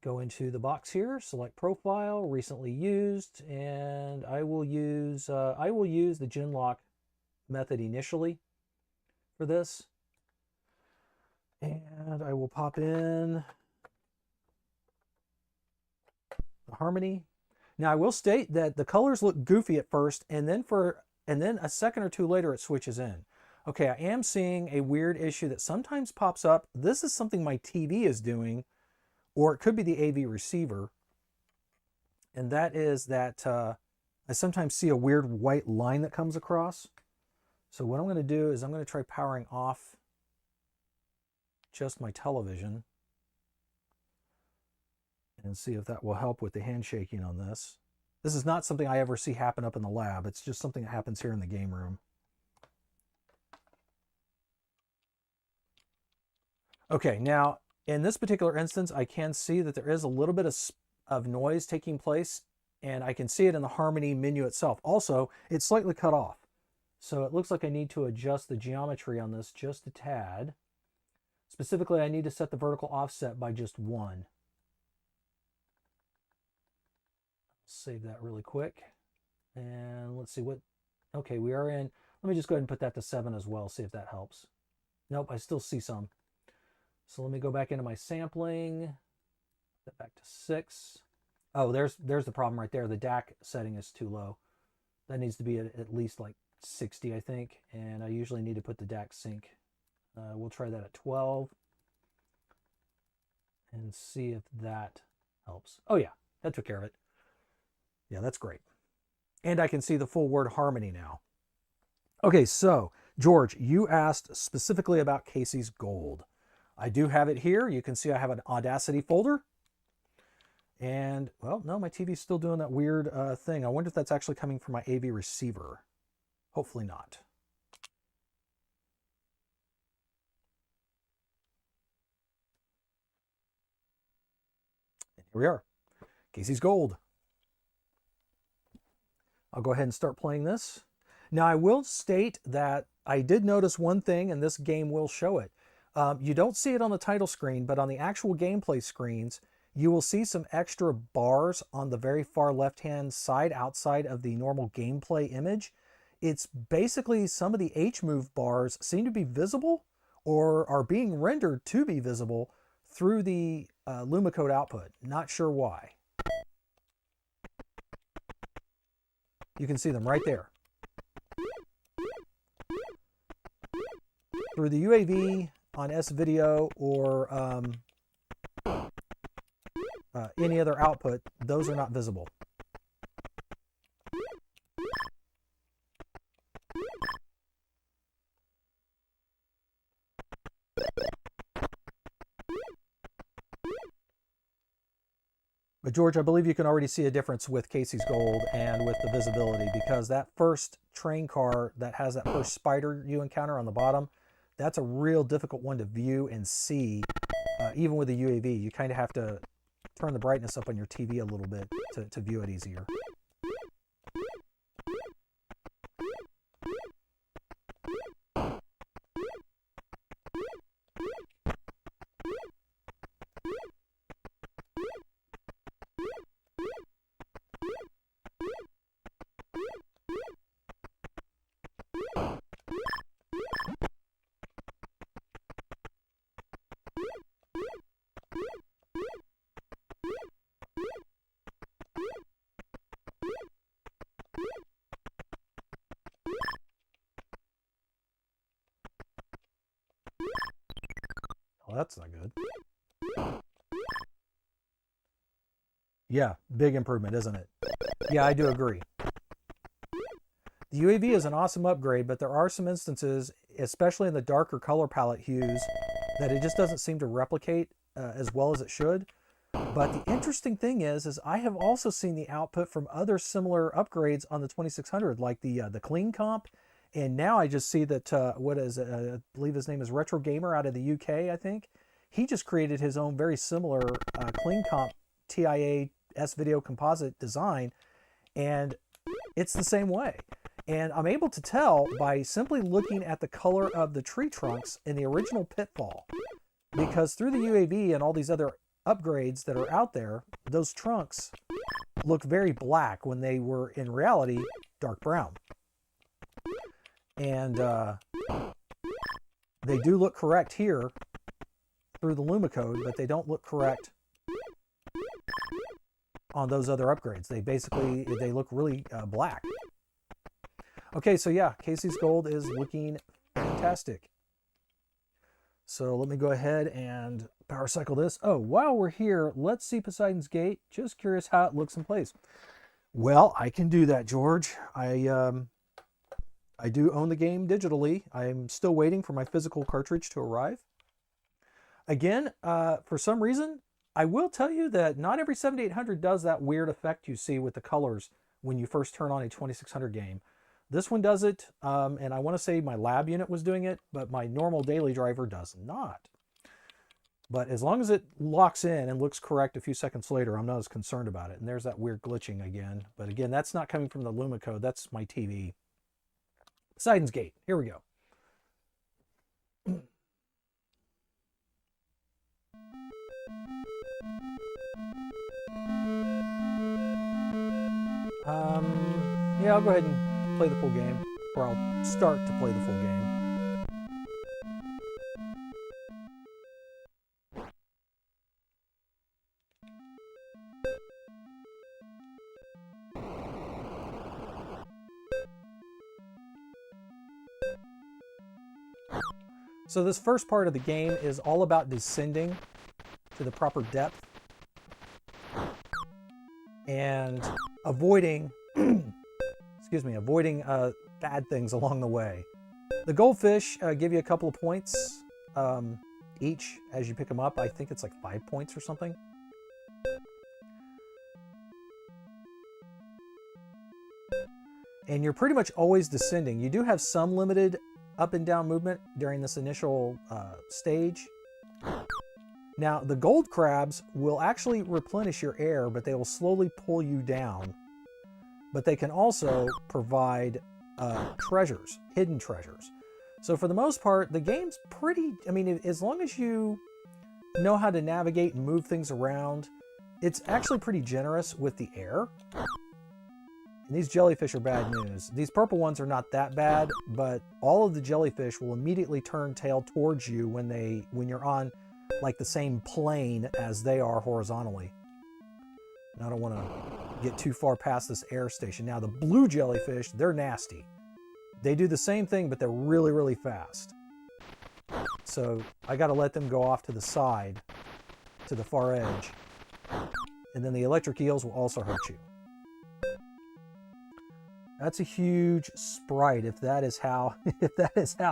[SPEAKER 1] go into the box here, select profile, recently used, and I will use the Genlock method initially for this. And I will pop in the harmony. Now I will state that the colors look goofy at first, and then a second or two later it switches in. Okay, I am seeing a weird issue that sometimes pops up. This is something my TV is doing, or it could be the AV receiver. And that is that I sometimes see a weird white line that comes across. So what I'm going to do is I'm going to try powering off just my television and see if that will help with the handshaking on this. This is not something I ever see happen up in the lab. It's just something that happens here in the game room. Okay, now in this particular instance, I can see that there is a little bit of noise taking place, and I can see it in the harmony menu itself. Also, it's slightly cut off. So it looks like I need to adjust the geometry on this just a tad. Specifically, I need to set the vertical offset by just 1. Save that really quick. And let's see what, okay, we are in, let me just go ahead and put that to 7 as well, see if that helps. Nope, I still see some. So let me go back into my sampling, put that back to 6. Oh, there's the problem right there. The DAC setting is too low. That needs to be at least like 60, I think. And I usually need to put the DAC sync. We'll try that at 12 and see if that helps. Oh yeah, that took care of it. Yeah, that's great. And I can see the full word harmony now. Okay, so George, you asked specifically about Casey's Gold. I do have it here. You can see I have an Audacity folder. And, well, no, my TV's still doing that weird thing. I wonder if that's actually coming from my AV receiver. Hopefully not. And here we are. Casey's Gold. I'll go ahead and start playing this. Now, I will state that I did notice one thing, and this game will show it. You don't see it on the title screen, but on the actual gameplay screens, you will see some extra bars on the very far left-hand side outside of the normal gameplay image. It's basically some of the H-move bars seem to be visible, or are being rendered to be visible through the Lumacode output. Not sure why. You can see them right there. Through the UAV on S-Video or any other output, those are not visible. But George, I believe you can already see a difference with Casey's Gold and with the visibility, because that first train car that has that first spider you encounter on the bottom, that's a real difficult one to view and see. Even with the UAV, you kind of have to turn the brightness up on your TV a little bit to view it easier. Well, that's not good. Yeah, big improvement, isn't it? Yeah, I do agree. The UAV is an awesome upgrade, but there are some instances, especially in the darker color palette hues, that it just doesn't seem to replicate as well as it should. But the interesting thing is I have also seen the output from other similar upgrades on the 2600, like the Clean Comp. And now I just see that, I believe his name is Retro Gamer out of the UK, I think. He just created his own very similar Clean Comp TIA S-Video composite design, and it's the same way. And I'm able to tell by simply looking at the color of the tree trunks in the original Pitfall, because through the UAV and all these other upgrades that are out there, those trunks look very black when they were in reality dark brown. And they do look correct here through the Lumacode, but they don't look correct on those other upgrades. They look really black. Okay, so yeah, Casey's Gold is looking fantastic. So let me go ahead and power cycle this. Oh, while we're here, let's see Poseidon's Gate. Just curious how it looks in place. Well, I can do that, George. I do own the game digitally. I'm still waiting for my physical cartridge to arrive. Again, for some reason, I will tell you that not every 7800 does that weird effect you see with the colors when you first turn on a 2600 game. This one does it, and I want to say my lab unit was doing it, but my normal daily driver does not. But as long as it locks in and looks correct a few seconds later, I'm not as concerned about it. And there's that weird glitching again. But again, that's not coming from the Lumacode. That's my TV. Poseidon's Gate. Here we go. Yeah, I'll go ahead and play the full game, or I'll start to play the full game. So this first part of the game is all about descending to the proper depth and avoiding bad things along the way. The goldfish give you a couple of points each as you pick them up. I think it's like 5 points or something. And you're pretty much always descending. You do have some limited up and down movement during this initial stage. Now, the gold crabs will actually replenish your air, but they will slowly pull you down. But they can also provide treasures, hidden treasures. So for the most part, the game's pretty, I mean, as long as you know how to navigate and move things around, it's actually pretty generous with the air. And these jellyfish are bad news. These purple ones are not that bad, but all of the jellyfish will immediately turn tail towards you when you're on like the same plane as they are horizontally. And I don't want to get too far past this air station. Now the blue jellyfish, they're nasty. They do the same thing, but they're really, really fast. So I got to let them go off to the side, to the far edge. And then the electric eels will also hurt you. That's a huge sprite if that is how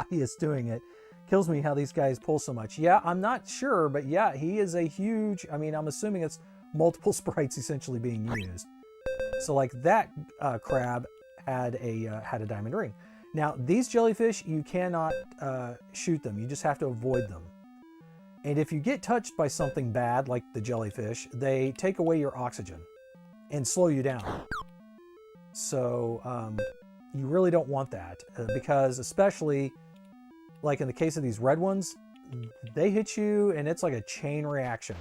[SPEAKER 1] he is doing it. Kills me how these guys pull so much. Yeah, I'm not sure, but yeah, he is a huge, I mean, I'm assuming it's multiple sprites essentially being used. So like that crab had a diamond ring. Now these jellyfish, you cannot shoot them. You just have to avoid them. And if you get touched by something bad, like the jellyfish, they take away your oxygen and slow you down. So you really don't want that because especially like in the case of these red ones, they hit you and it's like a chain reaction.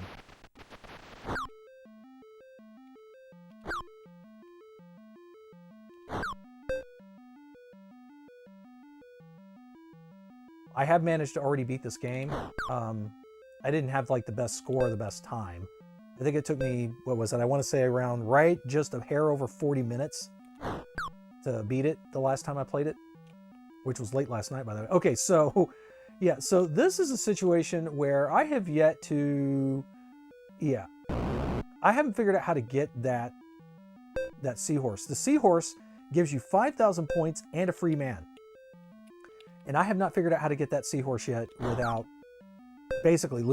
[SPEAKER 1] I have managed to already beat this game. I didn't have like the best score or the best time. I think it took me, what was it? I want to say around just a hair over 40 minutes to beat it the last time I played it, which was late last night, by the way. Okay, so yeah, so this is a situation where I have yet to, I haven't figured out how to get that seahorse. The seahorse gives you 5,000 points and a free man. And I have not figured out how to get that seahorse yet without basically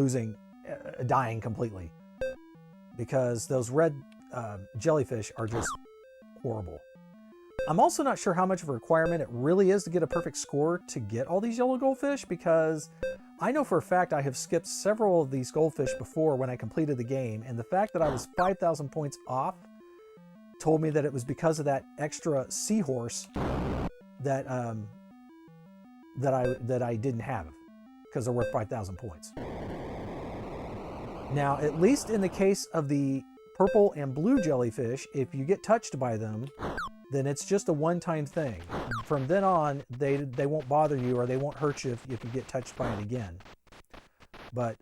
[SPEAKER 1] dying completely. Because those red jellyfish are just horrible. I'm also not sure how much of a requirement it really is to get a perfect score to get all these yellow goldfish, because I know for a fact I have skipped several of these goldfish before when I completed the game, and the fact that I was 5,000 points off told me that it was because of that extra seahorse that I didn't have, because they're worth 5,000 points. Now, at least in the case of the purple and blue jellyfish, if you get touched by them, then it's just a one-time thing. From then on, they won't bother you or they won't hurt you if you get touched by it again. But,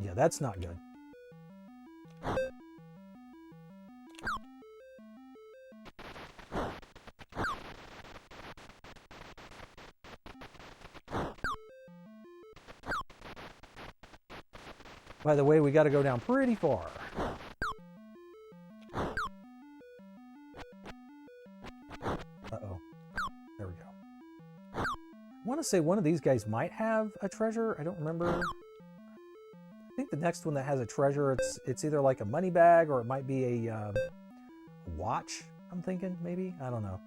[SPEAKER 1] yeah, that's not good. By the way, we got to go down pretty far. Uh-oh. There we go. I want to say one of these guys might have a treasure. I don't remember. I think the next one that has a treasure, it's either like a money bag or it might be a watch, I'm thinking, maybe. I don't know.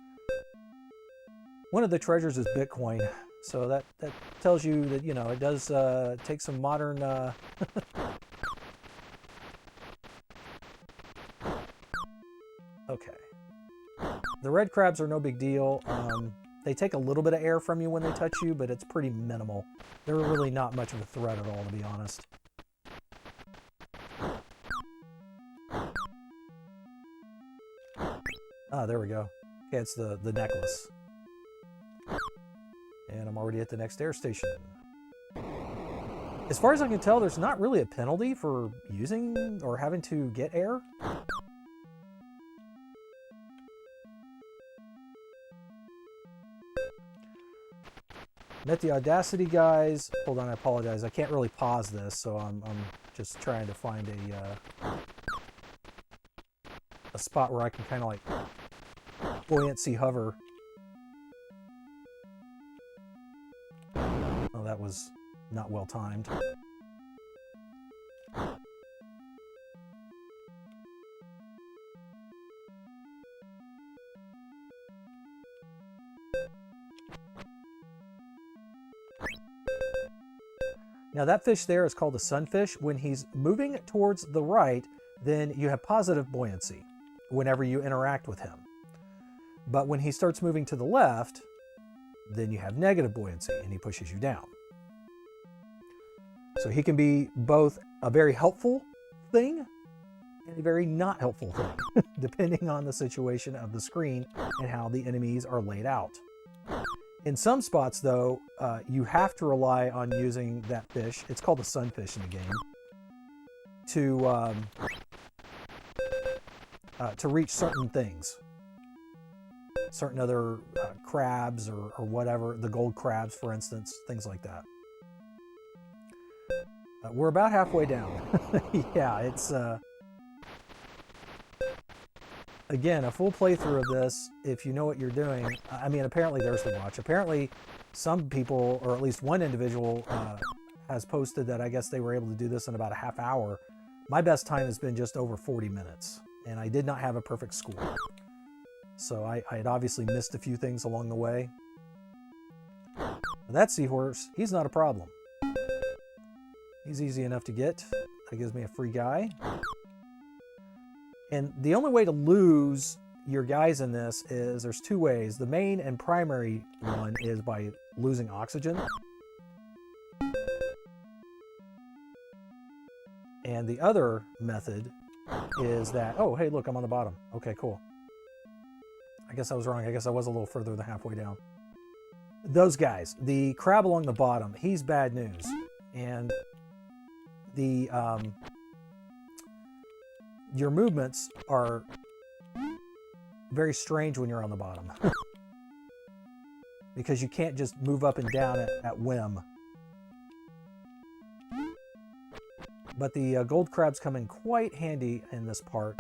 [SPEAKER 1] One of the treasures is Bitcoin. So that tells you that, you know, it does take some modern... Okay. The red crabs are no big deal. They take a little bit of air from you when they touch you, but it's pretty minimal. They're really not much of a threat at all, to be honest. Ah, there we go. Okay, it's the necklace. And I'm already at the next air station. As far as I can tell, there's not really a penalty for using or having to get air. Met the Audacity guys. Hold on, I apologize. I can't really pause this, so I'm just trying to find a spot where I can kind of like buoyancy hover. Oh, that was not well timed. Now that fish there is called a sunfish. When he's moving towards the right, then you have positive buoyancy whenever you interact with him. But when he starts moving to the left, then you have negative buoyancy and he pushes you down. So he can be both a very helpful thing and a very not helpful thing, depending on the situation of the screen and how the enemies are laid out. In some spots, though, you have to rely on using that fish. It's called the sunfish in the game, to reach certain things, certain other crabs or whatever, the gold crabs, for instance, things like that. We're about halfway down. Yeah, it's again, a full playthrough of this, if you know what you're doing. I mean, apparently there's the watch. Apparently some people, or at least one individual, has posted that I guess they were able to do this in about a half hour. My best time has been just over 40 minutes, and I did not have a perfect score. So I had obviously missed a few things along the way. But that seahorse, he's not a problem. He's easy enough to get. That gives me a free guy. And the only way to lose your guys in this is, there's two ways. The main and primary one is by losing oxygen. And the other method is that, oh, hey, look, I'm on the bottom. Okay, cool. I guess I was wrong. I guess I was a little further than halfway down. Those guys, the crab along the bottom, he's bad news. And the your movements are very strange when you're on the bottom. Because you can't just move up and down at whim. But the gold crabs come in quite handy in this part.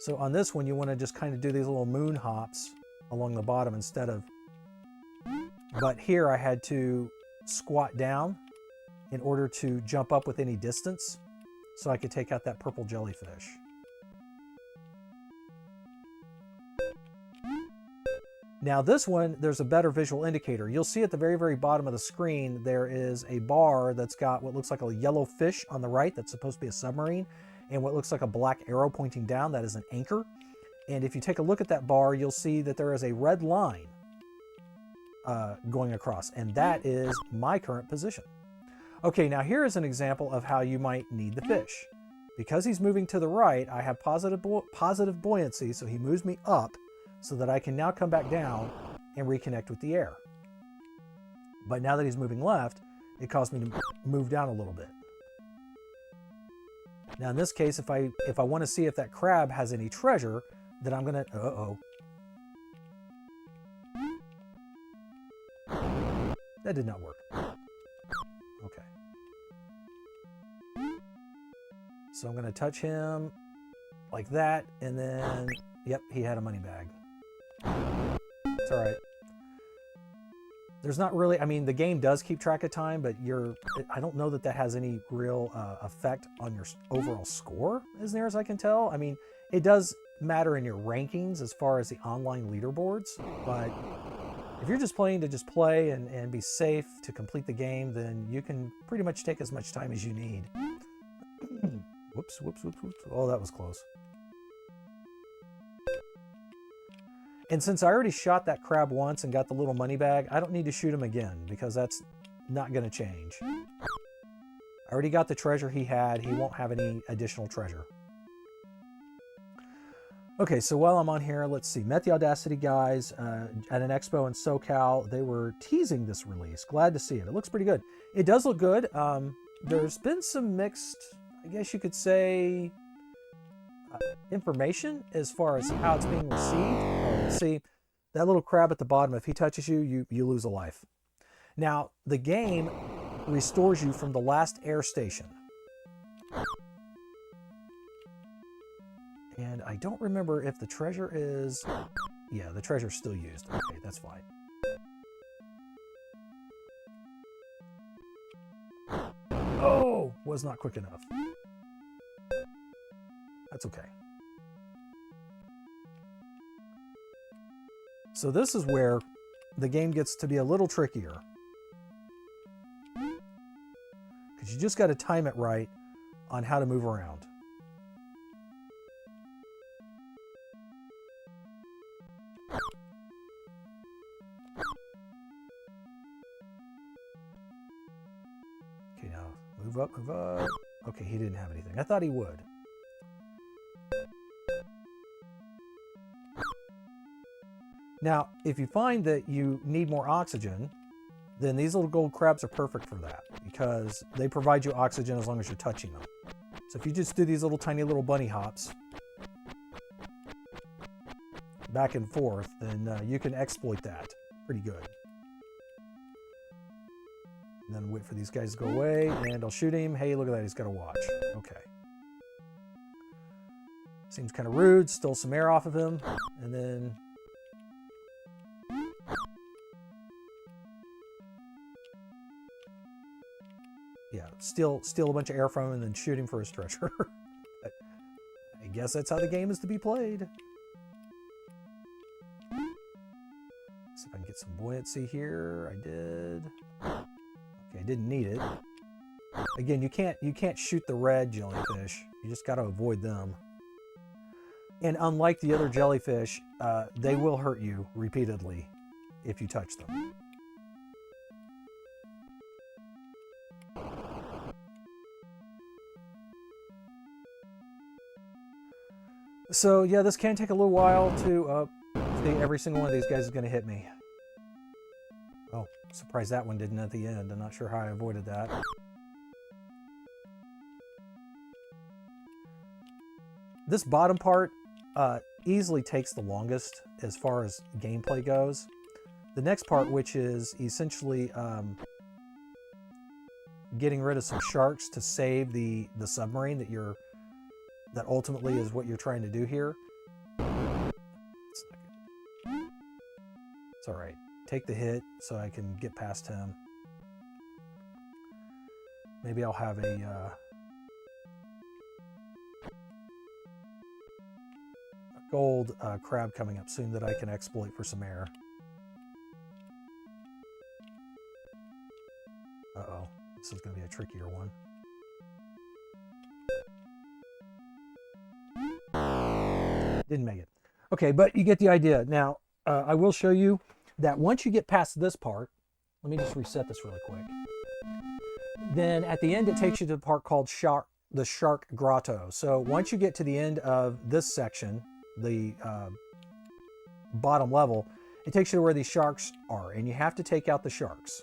[SPEAKER 1] So on this one, you want to just kind of do these little moon hops along the bottom instead of... But here I had to squat down in order to jump up with any distance so I could take out that purple jellyfish. Now this one, there's a better visual indicator. You'll see at the very, very bottom of the screen, there is a bar that's got what looks like a yellow fish on the right that's supposed to be a submarine, and what looks like a black arrow pointing down, that is an anchor. And if you take a look at that bar, you'll see that there is a red line going across, and that is my current position. Okay, now here is an example of how you might need the fish. Because he's moving to the right, I have positive buoyancy, so he moves me up so that I can now come back down and reconnect with the air. But now that he's moving left, it caused me to move down a little bit. Now in this case, if I want to see if that crab has any treasure, then I'm gonna, that did not work. Okay. So I'm gonna touch him like that, and then, yep, he had a money bag. It's all right. There's not really, I mean, the game does keep track of time, but I don't know that that has any real effect on your overall score, as near as I can tell. I mean, it does matter in your rankings as far as the online leaderboards, but if you're just playing to just play and be safe to complete the game, then you can pretty much take as much time as you need. Whoops, whoops, whoops, whoops. Oh, that was close. And since I already shot that crab once and got the little money bag, I don't need to shoot him again because that's not going to change. I already got the treasure he had. He won't have any additional treasure. Okay, so while I'm on here, let's see. Met the Audacity guys at an expo in SoCal. They were teasing this release. Glad to see it. It looks pretty good. It does look good. There's been some mixed, I guess you could say, information as far as how it's being received. See, that little crab at the bottom, if he touches you, you lose a life. Now, the game restores you from the last air station. And I don't remember if the treasure is... Yeah, the treasure's still used. Okay, that's fine. Oh, was not quick enough. That's okay. So this is where the game gets to be a little trickier. Because you just got to time it right on how to move around. Okay, now move up, move up. Okay, he didn't have anything. I thought he would. Now, if you find that you need more oxygen, then these little gold crabs are perfect for that because they provide you oxygen as long as you're touching them. So if you just do these little tiny little bunny hops back and forth, then you can exploit that pretty good. And then wait for these guys to go away, and I'll shoot him. Hey, look at that, he's got a watch. Okay. Seems kind of rude, stole some air off of him, and then... yeah, steal a bunch of air from him and then shoot him for his treasure. I guess that's how the game is to be played. See if I can get some buoyancy here. I did. Okay, I didn't need it. Again, you can't shoot the red jellyfish. You just got to avoid them. And unlike the other jellyfish, they will hurt you repeatedly if you touch them. So yeah, this can take a little while to see. Every single one of these guys is going to hit me. Oh, surprised that one didn't at the end. I'm not sure how I avoided that. This bottom part easily takes the longest as far as gameplay goes. The next part, which is essentially getting rid of some sharks to save the submarine that ultimately is what you're trying to do here. It's all right. Take the hit so I can get past him. Maybe I'll have a gold crab coming up soon that I can exploit for some air. Uh-oh. This is going to be a trickier one. Didn't make it. Okay, but you get the idea. Now, I will show you that once you get past this part, let me just reset this really quick. Then at the end, it takes you to the part called the Shark Grotto. So once you get to the end of this section, the bottom level, it takes you to where these sharks are, and you have to take out the sharks.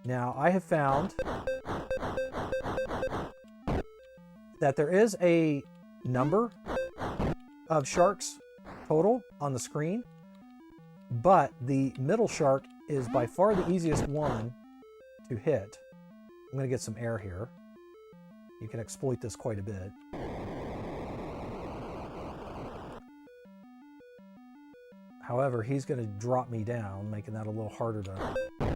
[SPEAKER 1] Now, I have found that there is a number of sharks total on the screen, but the middle shark is by far the easiest one to hit. I'm going to get some air here. You can exploit this quite a bit. However, he's going to drop me down, making that a little harder to...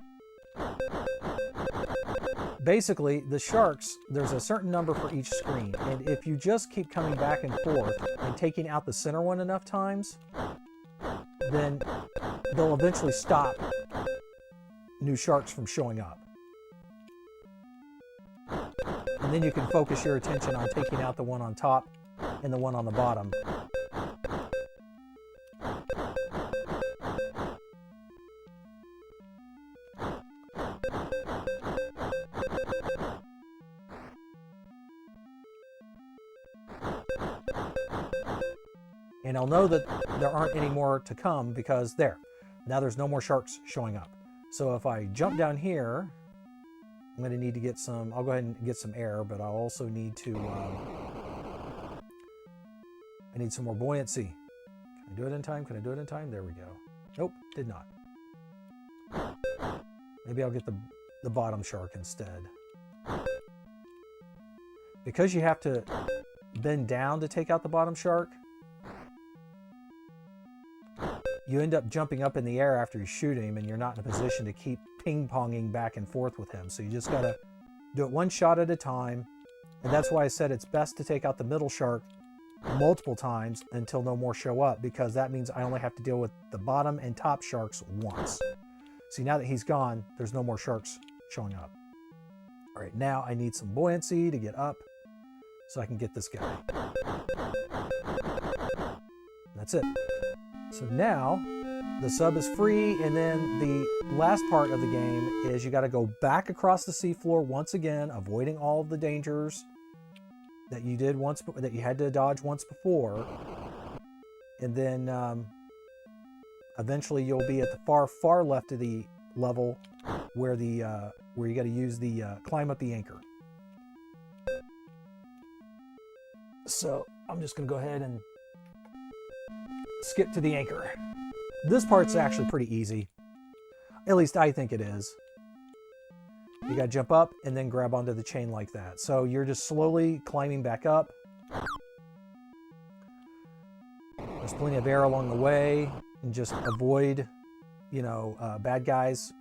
[SPEAKER 1] Basically, the sharks, there's a certain number for each screen, and if you just keep coming back and forth and taking out the center one enough times, then they'll eventually stop new sharks from showing up. And then you can focus your attention on taking out the one on top and the one on the bottom. And I'll know that there aren't any more to come because now there's no more sharks showing up. So if I jump down here, I'm going to need to get some, I'll go ahead and get some air, but I'll also need to, I need some more buoyancy. Can I do it in time? Can I do it in time? There we go. Nope, did not. Maybe I'll get the bottom shark instead. Because you have to bend down to take out the bottom shark, you end up jumping up in the air after you shoot him, and you're not in a position to keep ping-ponging back and forth with him. So you just got to do it one shot at a time. And that's why I said it's best to take out the middle shark multiple times until no more show up, because that means I only have to deal with the bottom and top sharks once. See, now that he's gone, there's no more sharks showing up. All right, now I need some buoyancy to get up so I can get this guy. That's it. So now the sub is free, and then the last part of the game is you got to go back across the seafloor once again, avoiding all of the dangers that you did once, that you had to dodge once before, and then Eventually you'll be at the far, far left of the level where where you got to use the climb up the anchor. So I'm just going to go ahead and skip to the anchor. This part's actually pretty easy. At least I think it is. You got to jump up and then grab onto the chain like that. So you're just slowly climbing back up. There's plenty of air along the way, and just avoid, you know, bad guys.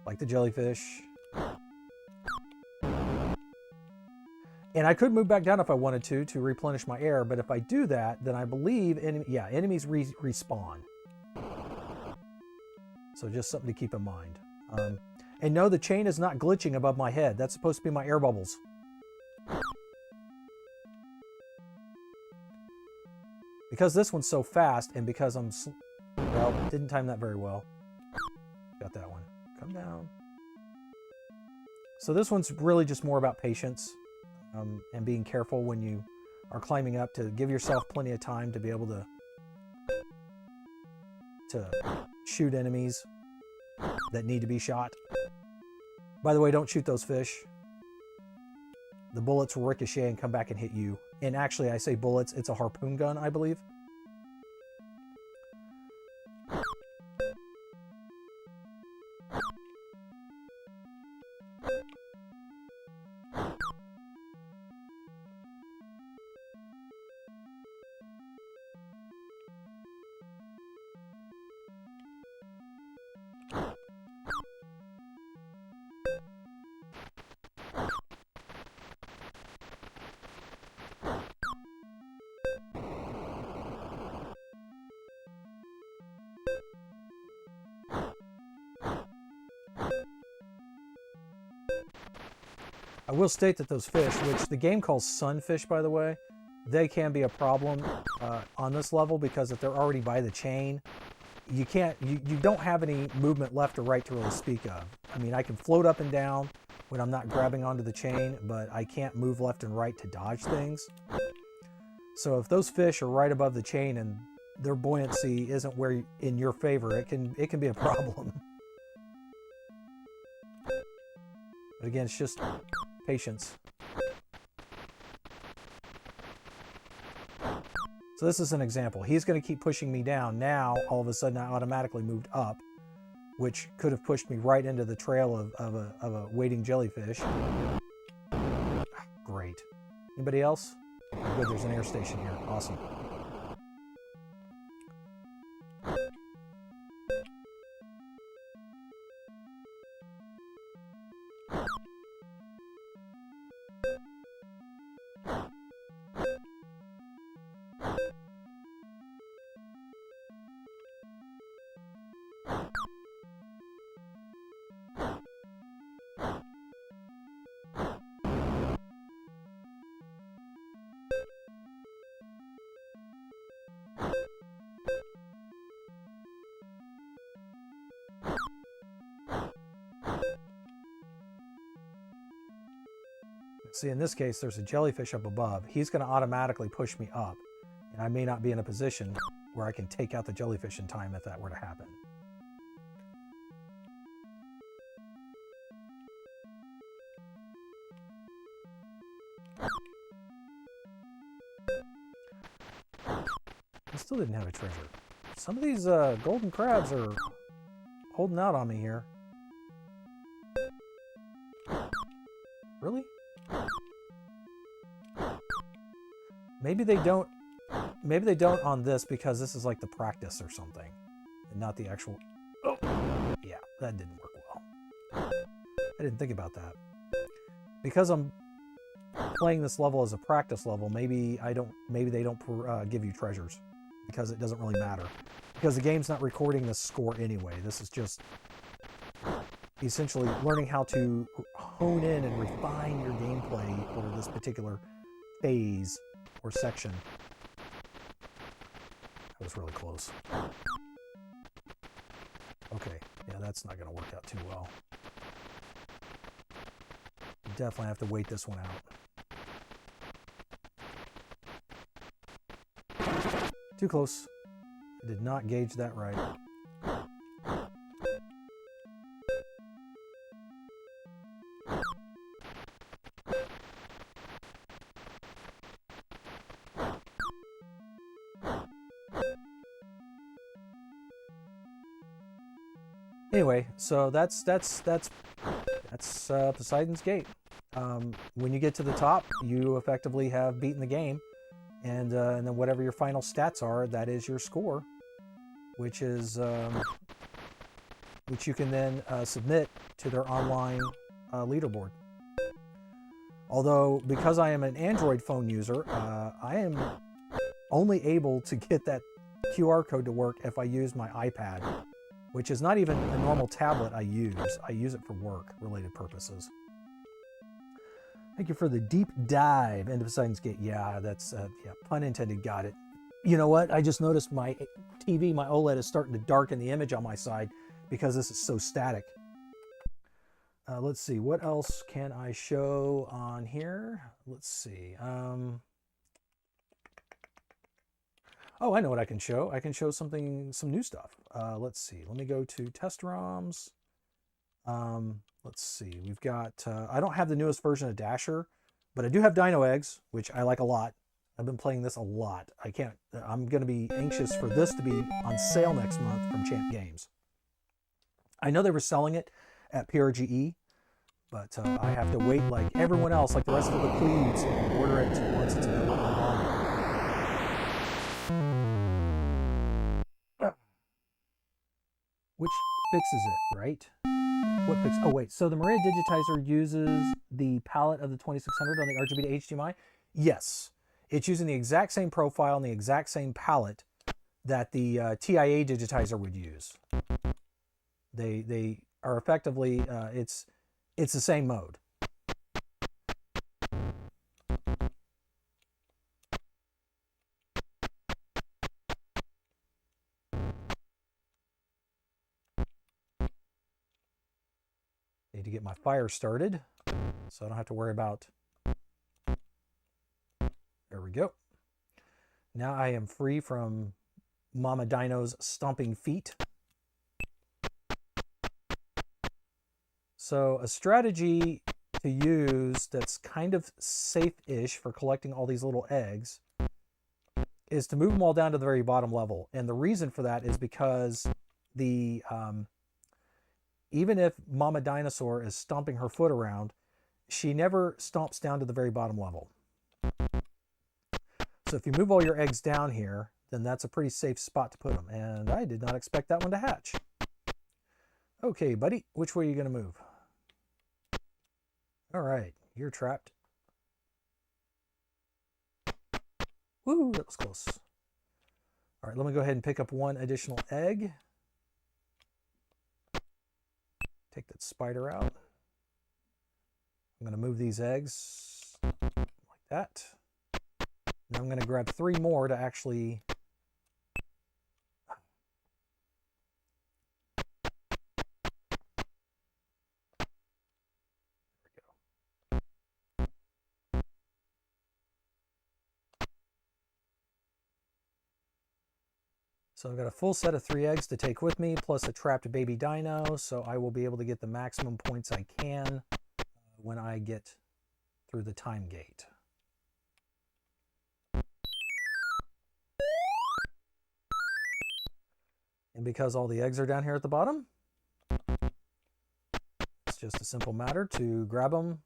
[SPEAKER 1] Like the jellyfish. And I could move back down if I wanted to replenish my air, but if I do that, then I believe, enemies respawn. So just something to keep in mind. And no, the chain is not glitching above my head. That's supposed to be my air bubbles. Because this one's so fast, and because I'm, well, didn't time that very well. Got that one. Come down. So this one's really just more about patience. And being careful when you are climbing up, to give yourself plenty of time to be able to shoot enemies that need to be shot. By the way, don't shoot those fish. The bullets will ricochet and come back and hit you. And actually, I say bullets, it's a harpoon gun, I believe. I will state that those fish, which the game calls sunfish, by the way, they can be a problem on this level, because if they're already by the chain, you don't have any movement left or right to really speak of. I mean, I can float up and down when I'm not grabbing onto the chain, but I can't move left and right to dodge things. So if those fish are right above the chain and their buoyancy isn't in your favor, it can be a problem. But again, it's just patience. So this is an example. He's going to keep pushing me down. Now, all of a sudden, I automatically moved up, which could have pushed me right into the trail of a waiting jellyfish. Great. Anybody else? Oh, good, there's an air station here. Awesome. See, in this case, there's a jellyfish up above. He's going to automatically push me up, and I may not be in a position where I can take out the jellyfish in time if that were to happen. I still didn't have a treasure. Some of these golden crabs are holding out on me here. Really? Maybe they don't on this, because this is like the practice or something, and not the actual. Oh, yeah, that didn't work well. I didn't think about that. Because I'm playing this level as a practice level, maybe they don't give you treasures, because it doesn't really matter, because the game's not recording the score anyway. This is just essentially learning how to hone in and refine your gameplay for this particular phase or section. That was really close. Okay, yeah, that's not going to work out too well. Definitely have to wait this one out. Too close. I did not gauge that right. Anyway, so that's Poseidon's Gate. When you get to the top, you effectively have beaten the game, and then whatever your final stats are, that is your score, which is which you can then submit to their online leaderboard. Although, because I am an Android phone user, I am only able to get that QR code to work if I use my iPad, which is not even a normal tablet I use. I use it for work-related purposes. Thank you for the deep dive into Poseidon's Gate. Yeah, that's, yeah, pun intended, got it. You know what? I just noticed my TV, my OLED, is starting to darken the image on my side because this is so static. Let's see, what else can I show on here? Let's see. Oh, I know what I can show. I can show some new stuff. Let's see. Let me go to test ROMs. Let's see. We've got, I don't have the newest version of Dasher, but I do have Dino Eggs, which I like a lot. I've been playing this a lot. I'm going to be anxious for this to be on sale next month from Champ Games. I know they were selling it at PRGE, but I have to wait like everyone else, like the rest of the plebes, and order it once it's available online. Which fixes it, right? What fix? Oh wait, so the MARIAdigitizer uses the palette of the 2600 on the RGB to HDMI? Yes, it's using the exact same profile and the exact same palette that the TIA digitizer would use. They are effectively, it's the same mode. Need to get my fire started so I don't have to worry about. There we go. Now I am free from Mama Dino's stomping feet. So a strategy to use that's kind of safe-ish for collecting all these little eggs is to move them all down to the very bottom level. And the reason for that is because the even if Mama Dinosaur is stomping her foot around, she never stomps down to the very bottom level. So if you move all your eggs down here, then that's a pretty safe spot to put them. And I did not expect that one to hatch. Okay, buddy, which way are you going to move? All right, you're trapped. Woo, that was close. All right, let me go ahead and pick up one additional egg. Take that spider out. I'm going to move these eggs like that. Now I'm going to grab 3 more to actually So I've got a full set of 3 eggs to take with me, plus a trapped baby dino, so I will be able to get the maximum points I can when I get through the time gate. And because all the eggs are down here at the bottom, it's just a simple matter to grab them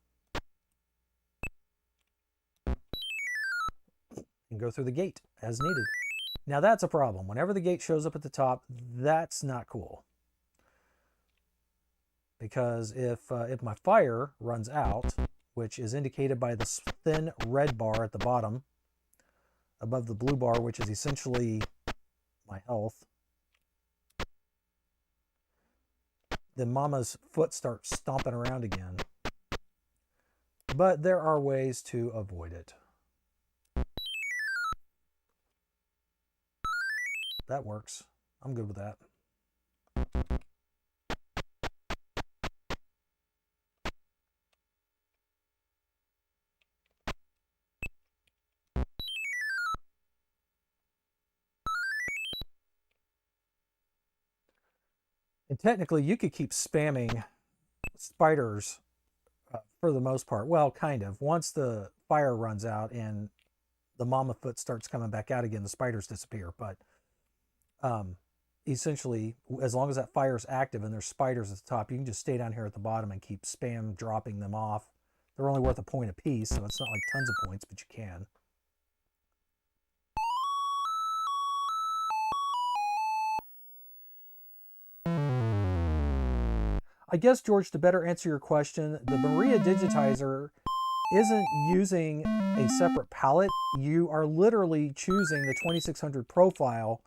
[SPEAKER 1] and go through the gate as needed. Now that's a problem. Whenever the gate shows up at the top, that's not cool. Because if my fire runs out, which is indicated by this thin red bar at the bottom, above the blue bar, which is essentially my health, then Mama's foot starts stomping around again. But there are ways to avoid it. That works. I'm good with that. And technically, you could keep spamming spiders for the most part. Well, kind of. Once the fire runs out and the mama foot starts coming back out again, the spiders disappear. But essentially, as long as that fire is active and there's spiders at the top, you can just stay down here at the bottom and keep spam dropping them off. They're only worth a point apiece, so it's not like tons of points, but you can. I guess, George, to better answer your question, the MARIAdigitizer isn't using a separate palette. You are literally choosing the 2600 profile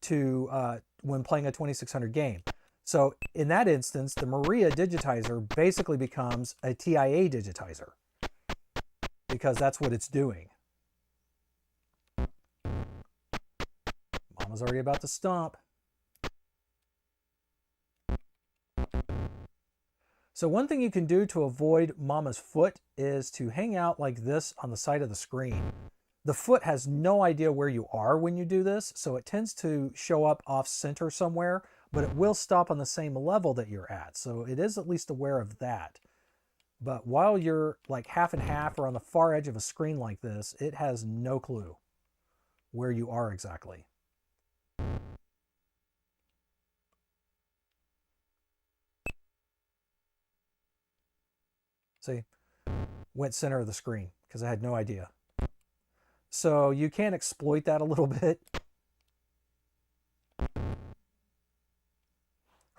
[SPEAKER 1] to when playing a 2600 game. So in that instance, the MARIAdigitizer basically becomes a TIA digitizer because that's what it's doing. Mama's already about to stomp. So one thing you can do to avoid Mama's foot is to hang out like this on the side of the screen. The foot has no idea where you are when you do this, so it tends to show up off center somewhere, but it will stop on the same level that you're at. So it is at least aware of that. But while you're like half and half or on the far edge of a screen like this, it has no clue where you are exactly. See, went center of the screen because I had no idea. So you can exploit that a little bit.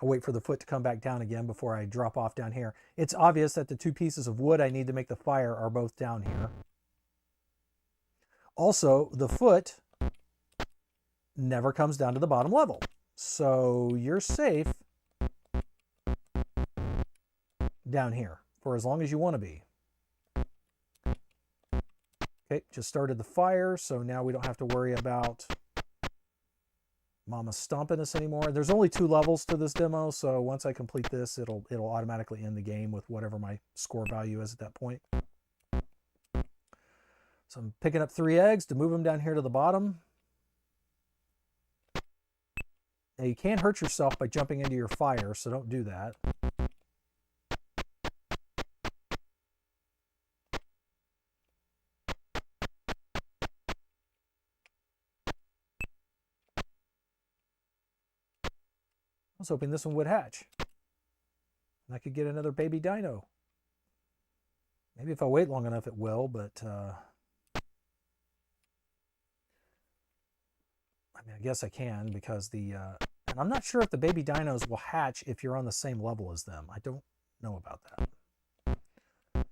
[SPEAKER 1] I'll wait for the foot to come back down again before I drop off down here. It's obvious that the two pieces of wood I need to make the fire are both down here. Also, the foot never comes down to the bottom level. So you're safe down here for as long as you want to be. Okay, just started the fire, so now we don't have to worry about Mama stomping us anymore. There's only 2 levels to this demo, so once I complete this, it'll automatically end the game with whatever my score value is at that point. So I'm picking up 3 eggs to move them down here to the bottom. Now you can hurt yourself by jumping into your fire, so don't do that. I was hoping this one would hatch. And I could get another baby dino. Maybe if I wait long enough it will, but I mean, I guess I can because and I'm not sure if the baby dinos will hatch if you're on the same level as them. I don't know about that. I'm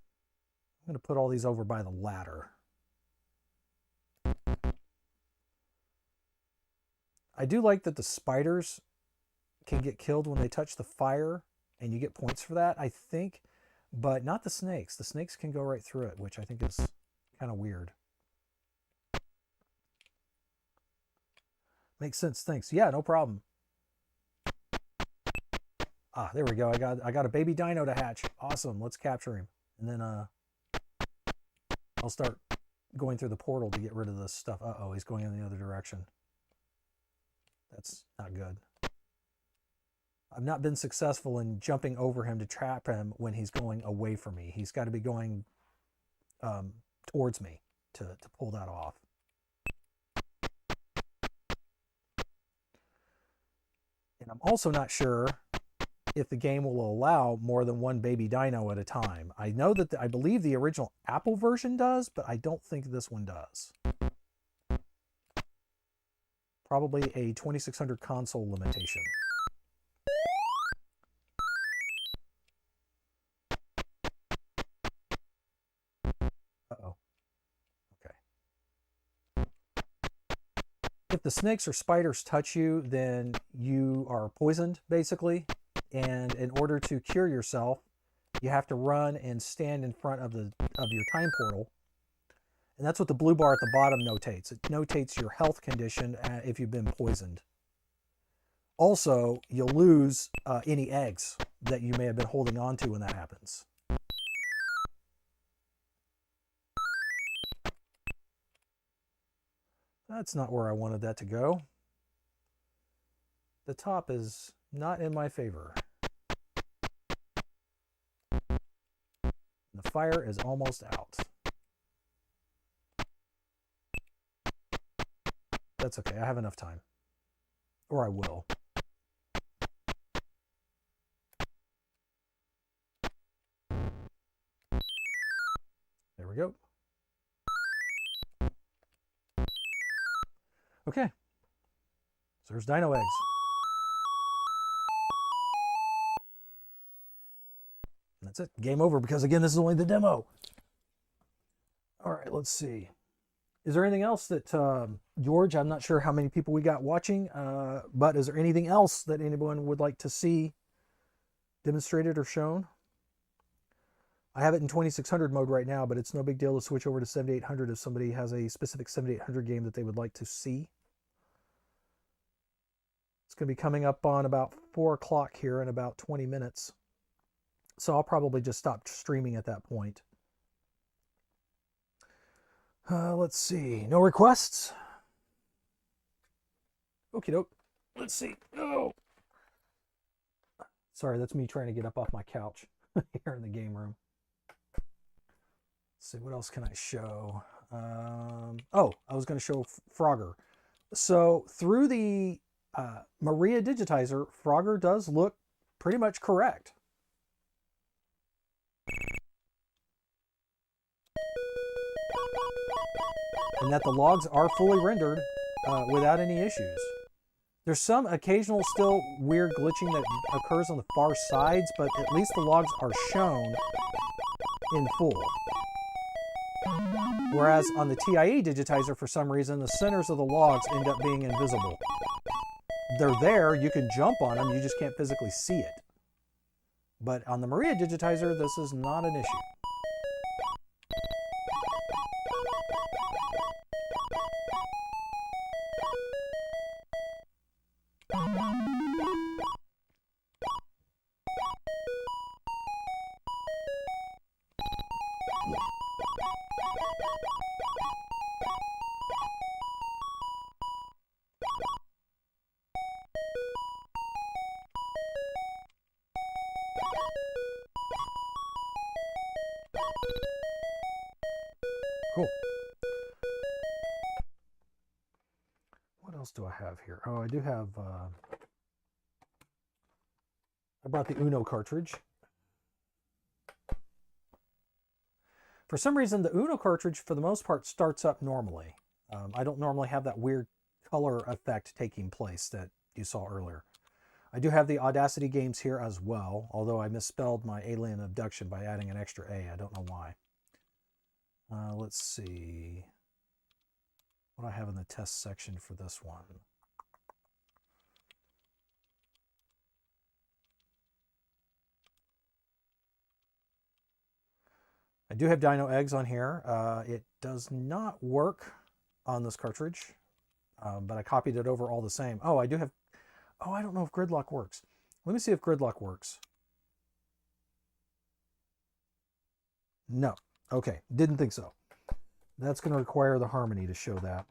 [SPEAKER 1] going to put all these over by the ladder. I do like that the spiders can get killed when they touch the fire, and you get points for that, I think, but not the snakes. The snakes can go right through it, which I think is kind of weird. Makes sense, thanks. Yeah, no problem. Ah, there we go. I got a baby dino to hatch. Awesome. Let's capture him. And then I'll start going through the portal to get rid of this stuff. Uh-oh, he's going in the other direction. That's not good. I've not been successful in jumping over him to trap him when he's going away from me. He's got to be going towards me to pull that off. And I'm also not sure if the game will allow more than 1 baby dino at a time. I know that I believe the original Apple version does, but I don't think this one does. Probably a 2600 console limitation. Uh-oh. Okay. If the snakes or spiders touch you, then you are poisoned, basically. And in order to cure yourself, you have to run and stand in front of your time portal. And that's what the blue bar at the bottom notates. It notates your health condition if you've been poisoned. Also, you'll lose any eggs that you may have been holding on to when that happens. That's not where I wanted that to go. The top is Not in my favor. The fire is almost out. That's okay, I have enough time. Or I will. There we go. Okay. So there's dino eggs. And that's it. Game over, because again, this is only the demo. All right, let's see. Is there anything else that, George, I'm not sure how many people we got watching, but is there anything else that anyone would like to see demonstrated or shown? I have it in 2600 mode right now, but it's no big deal to switch over to 7800 if somebody has a specific 7800 game that they would like to see. It's going to be coming up on about 4 o'clock here in about 20 minutes. So I'll probably just stop streaming at that point. Let's see. No requests? Okie doke. Let's see. Oh! Sorry, that's me trying to get up off my couch here in the game room. Let's see, what else can I show? Oh, I was going to show Frogger. So through the MARIAdigitizer, Frogger does look pretty much correct. And that the logs are fully rendered without any issues. There's some occasional still weird glitching that occurs on the far sides, but at least the logs are shown in full. Whereas on the TIE digitizer, for some reason, the centers of the logs end up being invisible. They're there, you can jump on them, you just can't physically see it. But on the MARIAdigitizer, this is not an issue. Cool. What else do I have here? Oh, I do have, I brought the Uno cartridge. For some reason, the Uno cartridge, for the most part, starts up normally. I don't normally have that weird color effect taking place that you saw earlier. I do have the Audacity games here as well, although I misspelled my alien abduction by adding an extra A. I don't know why. Let's see what I have in the test section for this one. I do have dino eggs on here. It does not work on this cartridge, but I copied it over all the same. Oh, I do have, oh, I don't know if gridlock works. Let me see if gridlock works. No. Okay, didn't think so. That's going to require the Harmony to show that.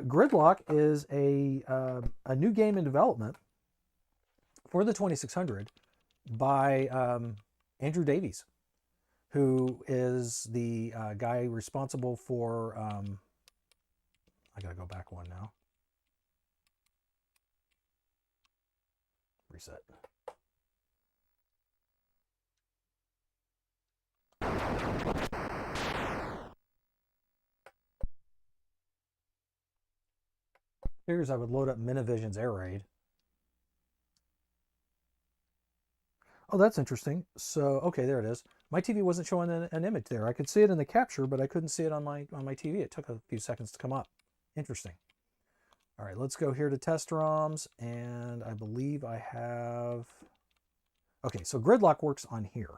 [SPEAKER 1] Gridlock is a new game in development for the 2600 by Andrew Davies, who is the guy responsible for, I gotta go back one now. Reset. Figures I would load up Minivision's Air Raid. Oh, that's interesting. So, okay, there it is. My TV wasn't showing an image there. I could see it in the capture, but I couldn't see it on my TV. It took a few seconds to come up. Interesting. All right, let's go here to test ROMs, and I believe I have... Okay, so Gridlock works on here.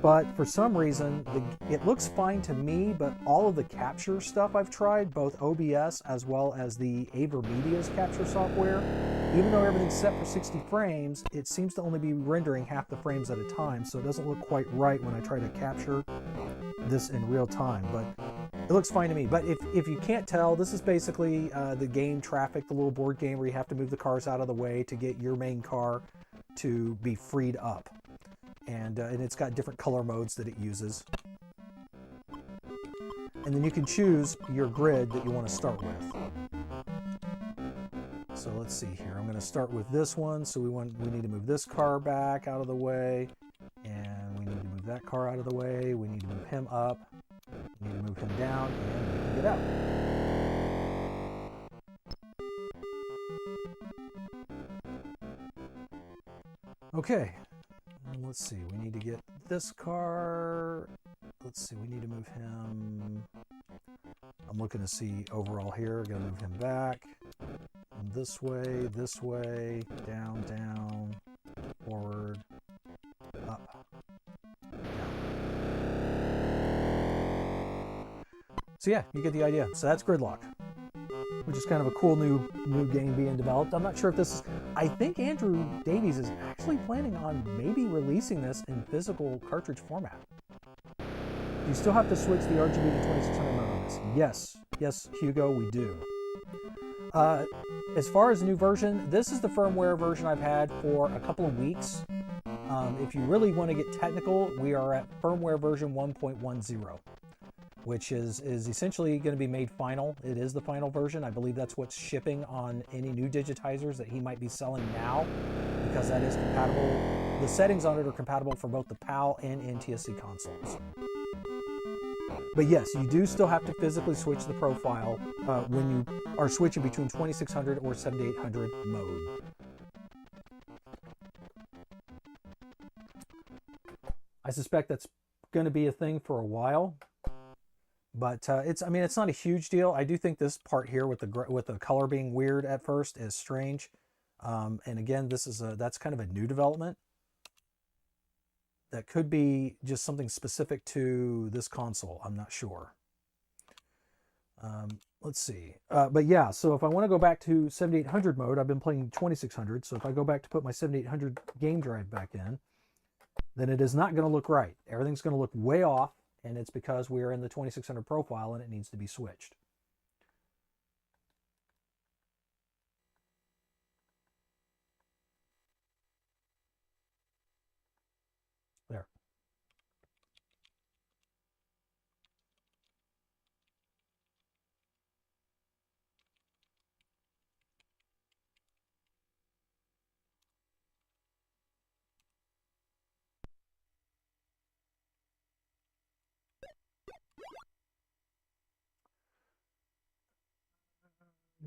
[SPEAKER 1] But for some reason, it looks fine to me, but all of the capture stuff I've tried, both OBS as well as the AverMedia's capture software, even though everything's set for 60 frames, it seems to only be rendering half the frames at a time, so it doesn't look quite right when I try to capture this in real time. But It looks fine to me, but if you can't tell, this is basically the game traffic, the little board game where you have to move the cars out of the way to get your main car to be freed up. And it's got different color modes that it uses. And then you can choose your grid that you want to start with. So let's see here. I'm going to start with this one. So we need to move this car back out of the way. And we need to move that car out of the way. We need to move him up. We need to move him down, and we can get out. Okay, and let's see, we need to get this car. Let's see, we need to move him. I'm looking to see overall here. Gonna move him back. And this way, down, down, forward, up. So yeah, you get the idea. So that's Gridlock, which is kind of a cool new game being developed. I'm not sure if this is, I think Andrew Davies is actually planning on maybe releasing this in physical cartridge format. You still have to switch the RGB to 2600 mode on this. Yes, Hugo, we do. As far as the new version, this is the firmware version I've had for a couple of weeks. If you really want to get technical, we are at firmware version 1.10. Which is essentially going to be made final. It is the final version. I believe that's what's shipping on any new digitizers that he might be selling now, because that is compatible. The settings on it are compatible for both the PAL and NTSC consoles. But yes, you do still have to physically switch the profile when you are switching between 2600 or 7800 mode. I suspect that's going to be a thing for a while. But it's not a huge deal. I do think this part here with the color being weird at first is strange. And again, that's kind of a new development. That could be just something specific to this console. I'm not sure. Let's see. But yeah, so if I want to go back to 7800 mode, I've been playing 2600. So if I go back to put my 7800 game drive back in, then it is not going to look right. Everything's going to look way off. And it's because we are in the 2600 profile and it needs to be switched. There.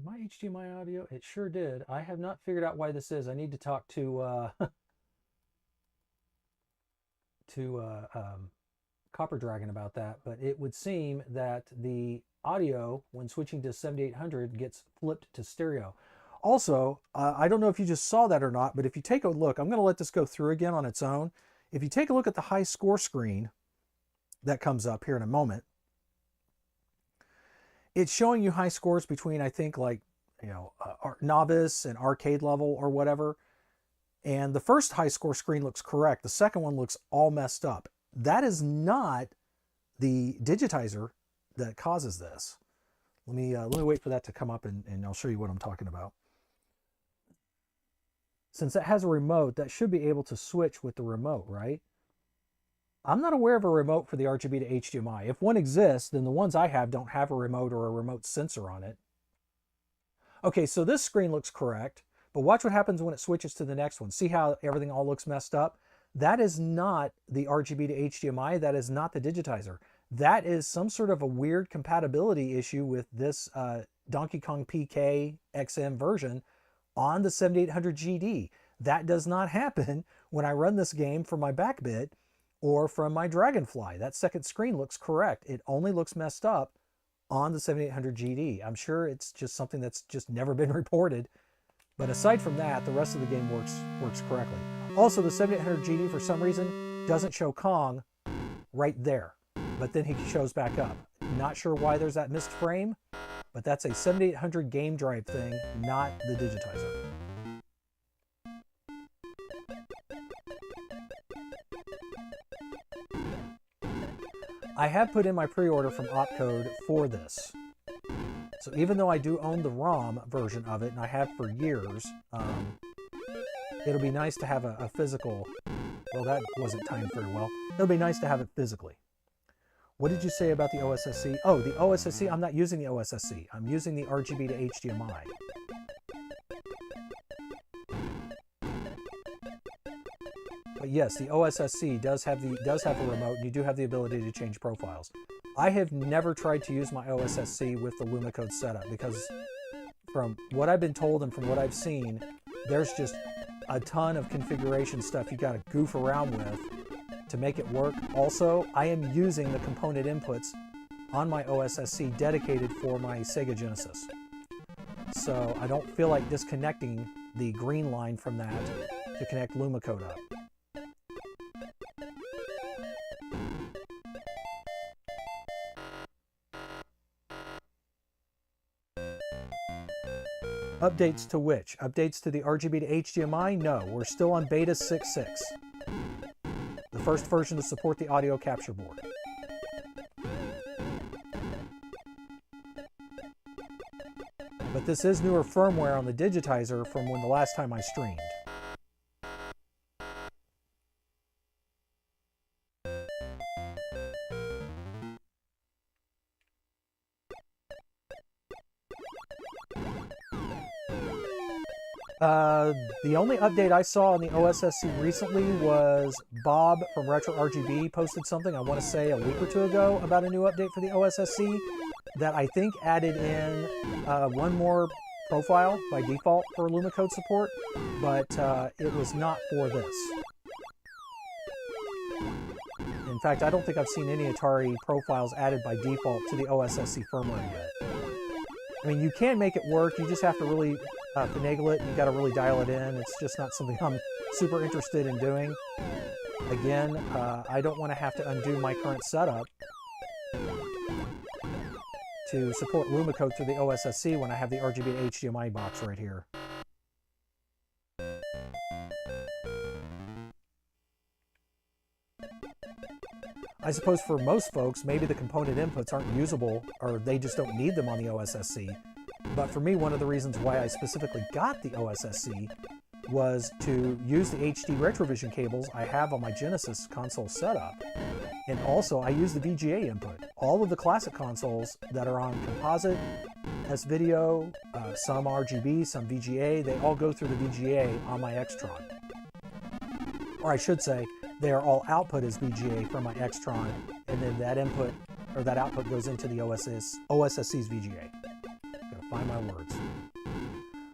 [SPEAKER 1] My HDMI audio, it sure did. I have not figured out why this is. I need to talk to Copper Dragon about that, but it would seem that the audio, when switching to 7800, gets flipped to stereo. Also, I don't know if you just saw that or not, but if you take a look, I'm going to let this go through again on its own. If you take a look at the high score screen that comes up here in a moment, it's showing you high scores between, I think, like, novice and arcade level or whatever. And the first high score screen looks correct. The second one looks all messed up. That is not the digitizer that causes this. Let me wait for that to come up and I'll show you what I'm talking about. Since it has a remote, that should be able to switch with the remote, right? I'm not aware of a remote for the RGB to HDMI. If one exists, then the ones I have don't have a remote or a remote sensor on it. Okay, so this screen looks correct, but watch what happens when it switches to the next one. See how everything all looks messed up? That is not the RGB to HDMI. That is not the digitizer. That is some sort of a weird compatibility issue with this Donkey Kong PK XM version on the 7800 GD. That does not happen when I run this game from my back bit or from my Dragonfly. That second screen looks correct. It only looks messed up on the 7800 GD. I'm sure it's just something that's just never been reported. But aside from that, the rest of the game works correctly. Also, the 7800 GD, for some reason, doesn't show Kong right there. But then he shows back up. Not sure why there's that missed frame, but that's a 7800 game drive thing, not the digitizer. I have put in my pre-order from Opcode for this. So even though I do own the ROM version of it, and I have for years, it'll be nice to have a physical... Well, that wasn't timed very well. It'll be nice to have it physically. What did you say about the OSSC? Oh, the OSSC, I'm not using the OSSC. I'm using the RGB to HDMI. But yes, the OSSC does have a remote, and you do have the ability to change profiles. I have never tried to use my OSSC with the Lumacode setup because from what I've been told and from what I've seen, there's just a ton of configuration stuff you got to goof around with to make it work. Also, I am using the component inputs on my OSSC dedicated for my Sega Genesis. So I don't feel like disconnecting the green line from that to connect Lumacode up. Updates to which? Updates to the RGB to HDMI? No, we're still on beta 6.6. The first version to support the audio capture board. But this is newer firmware on the digitizer from when the last time I streamed. The only update I saw on the OSSC recently was Bob from Retro RGB posted something, I want to say a week or two ago, about a new update for the OSSC that I think added in one more profile by default for Lumacode support, but it was not for this. In fact, I don't think I've seen any Atari profiles added by default to the OSSC firmware yet. I mean, you can make it work, you just have to really finagle it, and you got to really dial it in. It's just not something I'm super interested in doing. Again, I don't want to have to undo my current setup to support Lumacode through the OSSC when I have the RGB to HDMI box right here. I suppose for most folks, maybe the component inputs aren't usable, or they just don't need them on the OSSC. But for me, one of the reasons why I specifically got the OSSC was to use the HD Retrovision cables I have on my Genesis console setup. And also, I use the VGA input. All of the classic consoles that are on composite, S-Video, some RGB, some VGA, they all go through the VGA on my Xtron. Or I should say, they are all output as VGA from my Xtron, and then that input, or that output goes into the OSSC's VGA. Gotta find my words.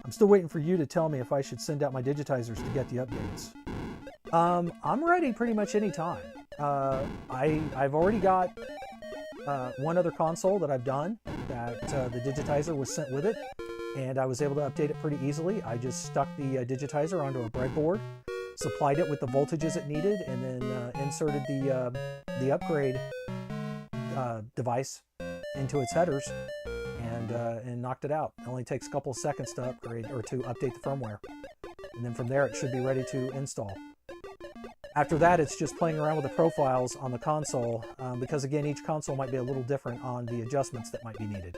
[SPEAKER 1] I'm still waiting for you to tell me if I should send out my digitizers to get the updates. I'm ready pretty much any time. I've already got one other console that I've done that the digitizer was sent with it, and I was able to update it pretty easily. I just stuck the digitizer onto a breadboard, supplied it with the voltages it needed, and then inserted the upgrade device into its headers and knocked it out. It only takes a couple of seconds to upgrade or to update the firmware, and then from there it should be ready to install. After that, it's just playing around with the profiles on the console because again, each console might be a little different on the adjustments that might be needed.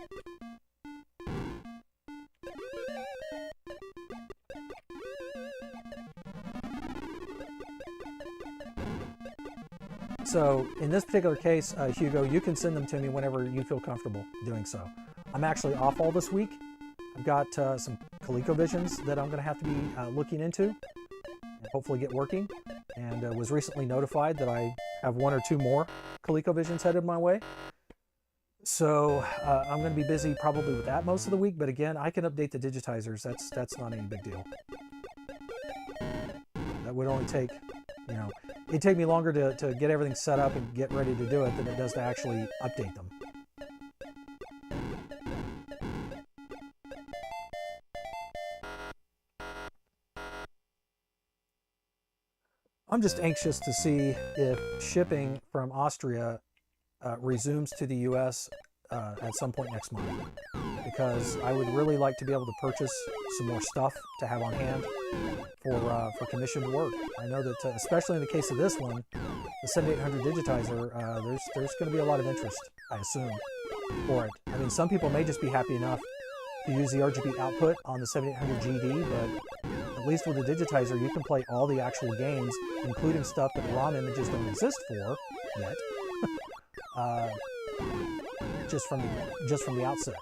[SPEAKER 1] So in this particular case, Hugo, you can send them to me whenever you feel comfortable doing so. I'm actually off all this week. I've got some ColecoVisions that I'm going to have to be looking into and hopefully get working. And was recently notified that I have one or two more ColecoVisions headed my way. So I'm going to be busy probably with that most of the week. But again, I can update the digitizers. That's not any big deal. That would only take, it'd take me longer to get everything set up and get ready to do it than it does to actually update them. I'm just anxious to see if shipping from Austria resumes to the US at some point next month, because I would really like to be able to purchase some more stuff to have on hand for commissioned work. I know that, especially in the case of this one, the 7800 digitizer, there's going to be a lot of interest, I assume, for it. I mean, some people may just be happy enough to use the RGB output on the 7800 GD, but at least with the digitizer, you can play all the actual games, including stuff that ROM images don't exist for yet, just from the outset.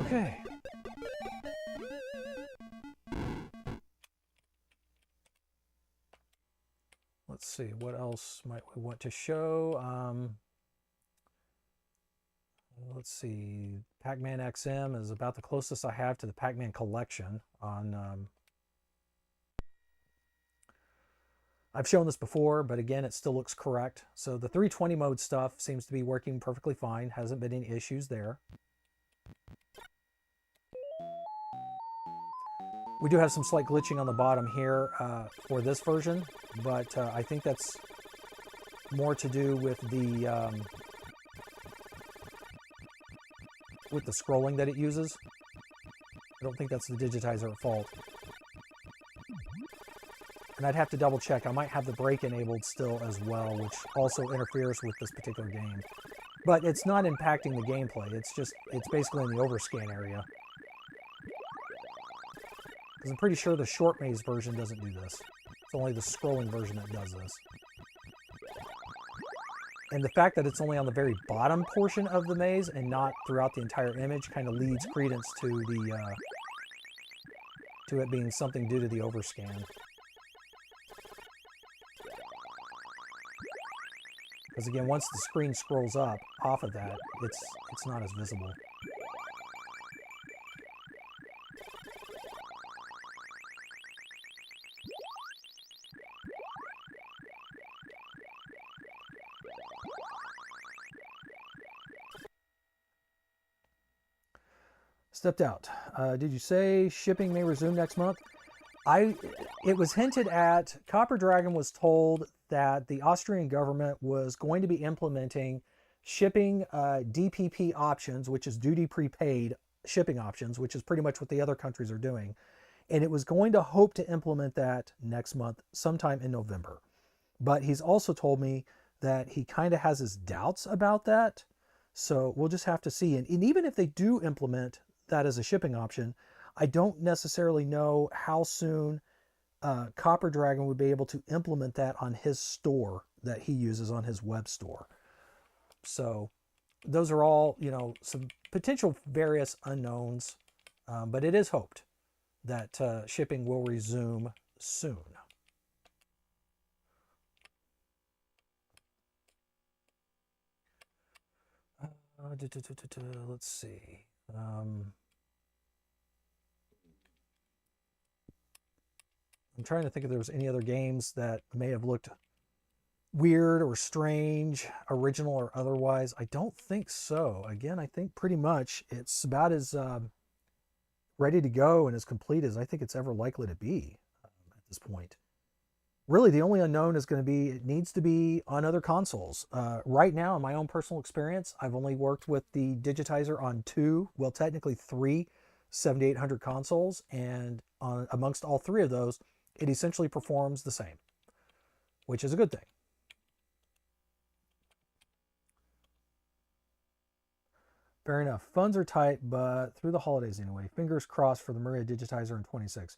[SPEAKER 1] Okay. Let's see, what else might we want to show? Let's see, Pac-Man XM is about the closest I have to the Pac-Man collection on... I've shown this before, but again, it still looks correct. So the 320 mode stuff seems to be working perfectly fine. Hasn't been any issues there. We do have some slight glitching on the bottom here for this version, but I think that's more to do with the scrolling that it uses. I don't think that's the digitizer at fault. And I'd have to double check. I might have the brake enabled still as well, which also interferes with this particular game. But it's not impacting the gameplay. It's basically in the overscan area. Because I'm pretty sure the short maze version doesn't do this. It's only the scrolling version that does this. And the fact that it's only on the very bottom portion of the maze and not throughout the entire image kind of leads credence to it being something due to the overscan. Because again, once the screen scrolls up off of that, it's not as visible. Stepped out. Did you say shipping may resume next month? It was hinted at. Copper Dragon was told that the Austrian government was going to be implementing shipping DPP options, which is duty prepaid shipping options, which is pretty much what the other countries are doing. And it was going to hope to implement that next month, sometime in November. But he's also told me that he kind of has his doubts about that. So we'll just have to see. And even if they do implement that as a shipping option, I don't necessarily know how soon Copper Dragon would be able to implement that on his store that he uses on his web store. So those are all, some potential various unknowns, but it is hoped that shipping will resume soon. Let's see. I'm trying to think if there was any other games that may have looked weird or strange, original or otherwise. I don't think so. Again, I think pretty much it's about as ready to go and as complete as I think it's ever likely to be at this point. Really, the only unknown is going to be it needs to be on other consoles. Right now, in my own personal experience, I've only worked with the digitizer on 2, well, technically 3 7800 consoles, and amongst all 3 of those, it essentially performs the same, which is a good thing. Fair enough. Funds are tight, but through the holidays anyway. Fingers crossed for the MARIAdigitizer in 26.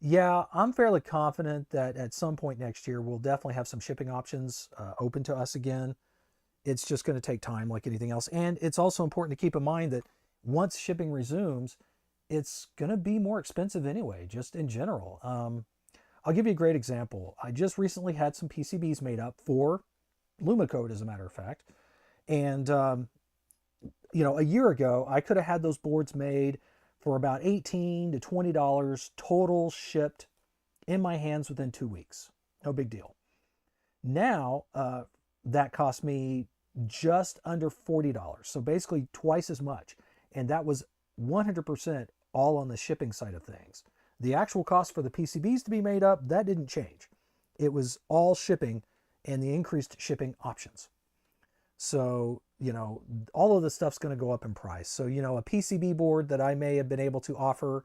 [SPEAKER 1] Yeah, I'm fairly confident that at some point next year, we'll definitely have some shipping options open to us again. It's just going to take time like anything else. And it's also important to keep in mind that once shipping resumes, it's going to be more expensive anyway, just in general. I'll give you a great example. I just recently had some PCBs made up for Lumacode, as a matter of fact. And, a year ago, I could have had those boards made for about $18 to $20 total, shipped in my hands within 2 weeks. No big deal. Now, that cost me just under $40. So basically twice as much. And that was 100% all on the shipping side of things. The actual cost for the PCBs to be made up, that didn't change. It was all shipping and the increased shipping options. So, you know, all of this stuff's going to go up in price. So, you know, a PCB board that I may have been able to offer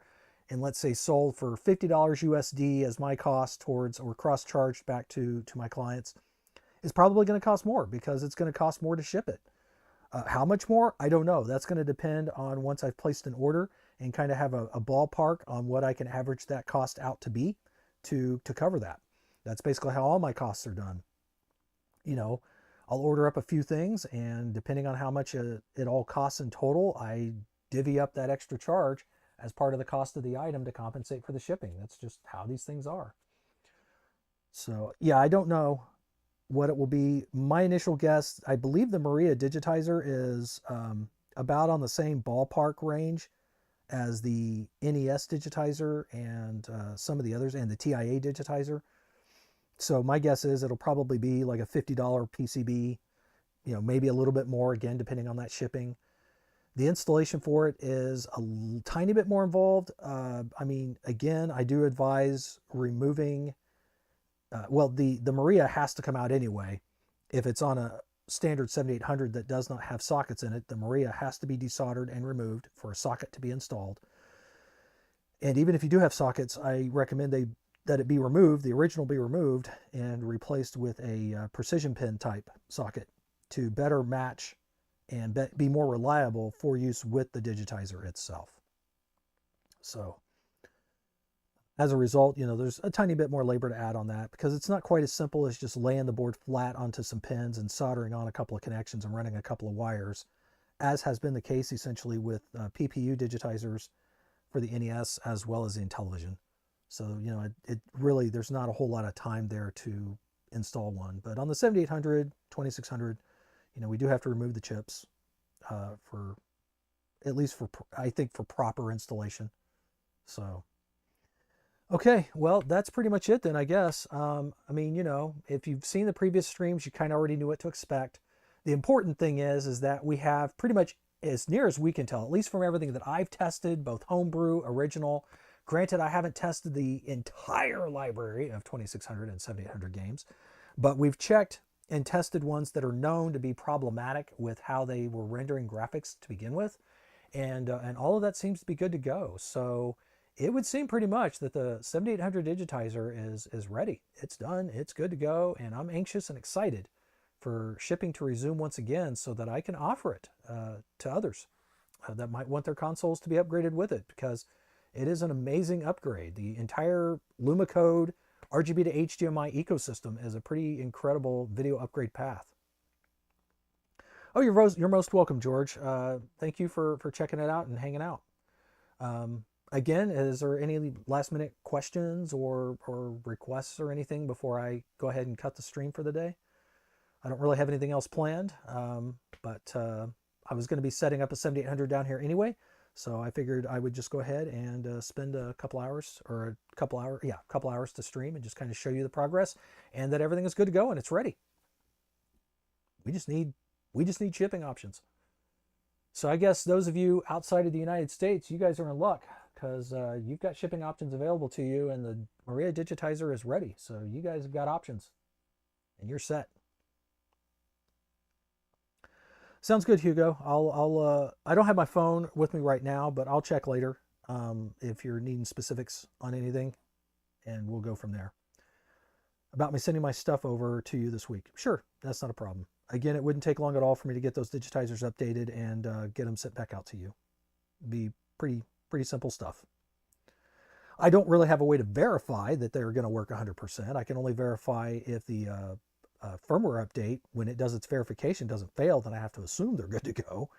[SPEAKER 1] and let's say sold for $50 USD as my cost towards, or cross-charged back to my clients, is probably going to cost more because it's going to cost more to ship it. How much more? I don't know. That's going to depend on once I've placed an order and kind of have a ballpark on what I can average that cost out to be to cover that. That's basically how all my costs are done. You know, I'll order up a few things, and depending on how much it all costs in total, I divvy up that extra charge as part of the cost of the item to compensate for the shipping. That's just how these things are. So yeah, I don't know what it will be. My initial guess, I believe the MARIAdigitizer is about on the same ballpark range as the NES digitizer and some of the others, and the TIA digitizer. So my guess is it'll probably be like a $50 PCB, you know, maybe a little bit more, again, depending on that shipping. The installation for it is a tiny bit more involved. I mean, again, I do advise removing, well, the Maria has to come out anyway. If it's on a standard 7800 that does not have sockets in it, the Maria has to be desoldered and removed for a socket to be installed. And even if you do have sockets, I recommend that it be removed, the original be removed and replaced with a precision pin type socket to better match and be more reliable for use with the digitizer itself. So as a result, you know, there's a tiny bit more labor to add on that because it's not quite as simple as just laying the board flat onto some pins and soldering on a couple of connections and running a couple of wires, as has been the case essentially with PPU digitizers for the NES as well as in television. So, you know, it really, there's not a whole lot of time there to install one. But on the 7800, 2600, you know, we do have to remove the chips for, at least for, I think, for proper installation. So, okay, well, that's pretty much it then, I guess. I mean, you know, if you've seen the previous streams, you kind of already knew what to expect. The important thing is that we have pretty much, as near as we can tell, at least from everything that I've tested, both homebrew, original. Granted, I haven't tested the entire library of 2600 and 7800 games, but we've checked and tested ones that are known to be problematic with how they were rendering graphics to begin with, and all of that seems to be good to go. So it would seem pretty much that the 7800 digitizer is ready. It's done. It's good to go, and I'm anxious and excited for shipping to resume once again so that I can offer it to others that might want their consoles to be upgraded with it, because it is an amazing upgrade. The entire Lumacode RGB to HDMI ecosystem is a pretty incredible video upgrade path. Oh, you're most welcome, George. Thank you for checking it out and hanging out. Again, is there any last minute questions or requests or anything before I go ahead and cut the stream for the day? I don't really have anything else planned, but I was going to be setting up a 7800 down here anyway. So I figured I would just go ahead and spend a couple hours to stream and just kind of show you the progress and that everything is good to go and it's ready. We just need shipping options. So I guess those of you outside of the United States, you guys are in luck because you've got shipping options available to you and the MARIAdigitizer is ready. So you guys have got options and you're set. Sounds good, Hugo. I don't have my phone with me right now, but I'll check later if you're needing specifics on anything, and we'll go from there. About me sending my stuff over to you this week. Sure, that's not a problem. Again, it wouldn't take long at all for me to get those digitizers updated and get them sent back out to you. It'd be pretty simple stuff. I don't really have a way to verify that they're going to work 100%. I can only verify if the firmware update, when it does its verification, doesn't fail, then I have to assume they're good to go,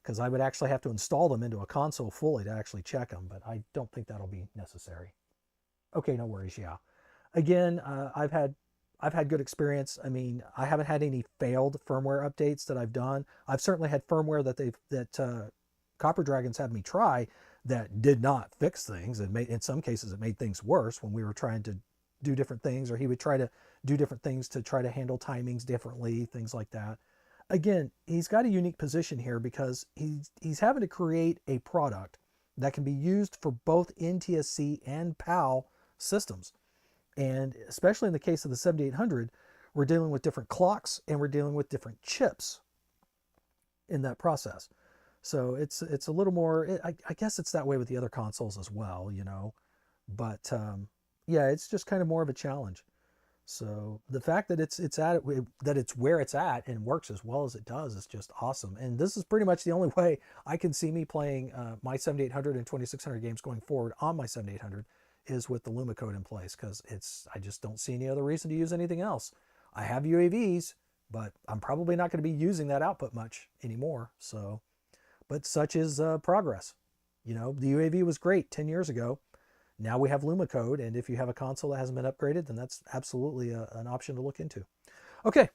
[SPEAKER 1] because I would actually have to install them into a console fully to actually check them, but I don't think that'll be necessary. Okay, no worries. Yeah, again, I've had good experience. I mean, I haven't had any failed firmware updates that I've done. I've certainly had firmware that Copper Dragons had me try that did not fix things, and in some cases it made things worse when we were trying to do different things, or he would try to do different things to try to handle timings differently, things like that. Again, he's got a unique position here because he's having to create a product that can be used for both NTSC and PAL systems. And especially in the case of the 7800, we're dealing with different clocks and we're dealing with different chips in that process. So it's a little more, I guess it's that way with the other consoles as well, you know, but yeah, it's just kind of more of a challenge. So the fact that it's where it's at and works as well as it does is just awesome. And this is pretty much the only way I can see me playing my 7800 and 2600 games going forward on my 7800 is with the Lumacode in place, because I just don't see any other reason to use anything else. I have UAVs, but I'm probably not going to be using that output much anymore. So, but such is progress. You know, the UAV was great 10 years ago. Now we have Lumacode, and if you have a console that hasn't been upgraded, then that's absolutely an option to look into. Okay,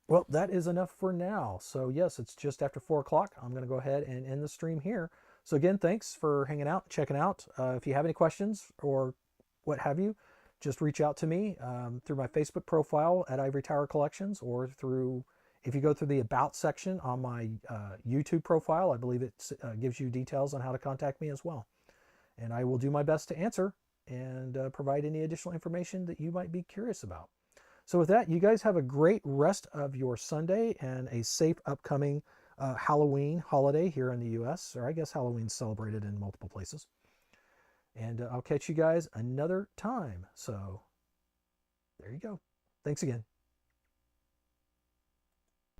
[SPEAKER 1] well, that is enough for now. So yes, it's just after 4 o'clock. I'm going to go ahead and end the stream here. So again, thanks for hanging out, checking out. If you have any questions or what have you, just reach out to me through my Facebook profile at Ivory Tower Collections, or if you go through the About section on my YouTube profile, I believe it gives you details on how to contact me as well. And I will do my best to answer and provide any additional information that you might be curious about. So with that, you guys have a great rest of your Sunday and a safe upcoming Halloween holiday here in the US, or I guess Halloween's celebrated in multiple places. And I'll catch you guys another time. So there you go. Thanks again.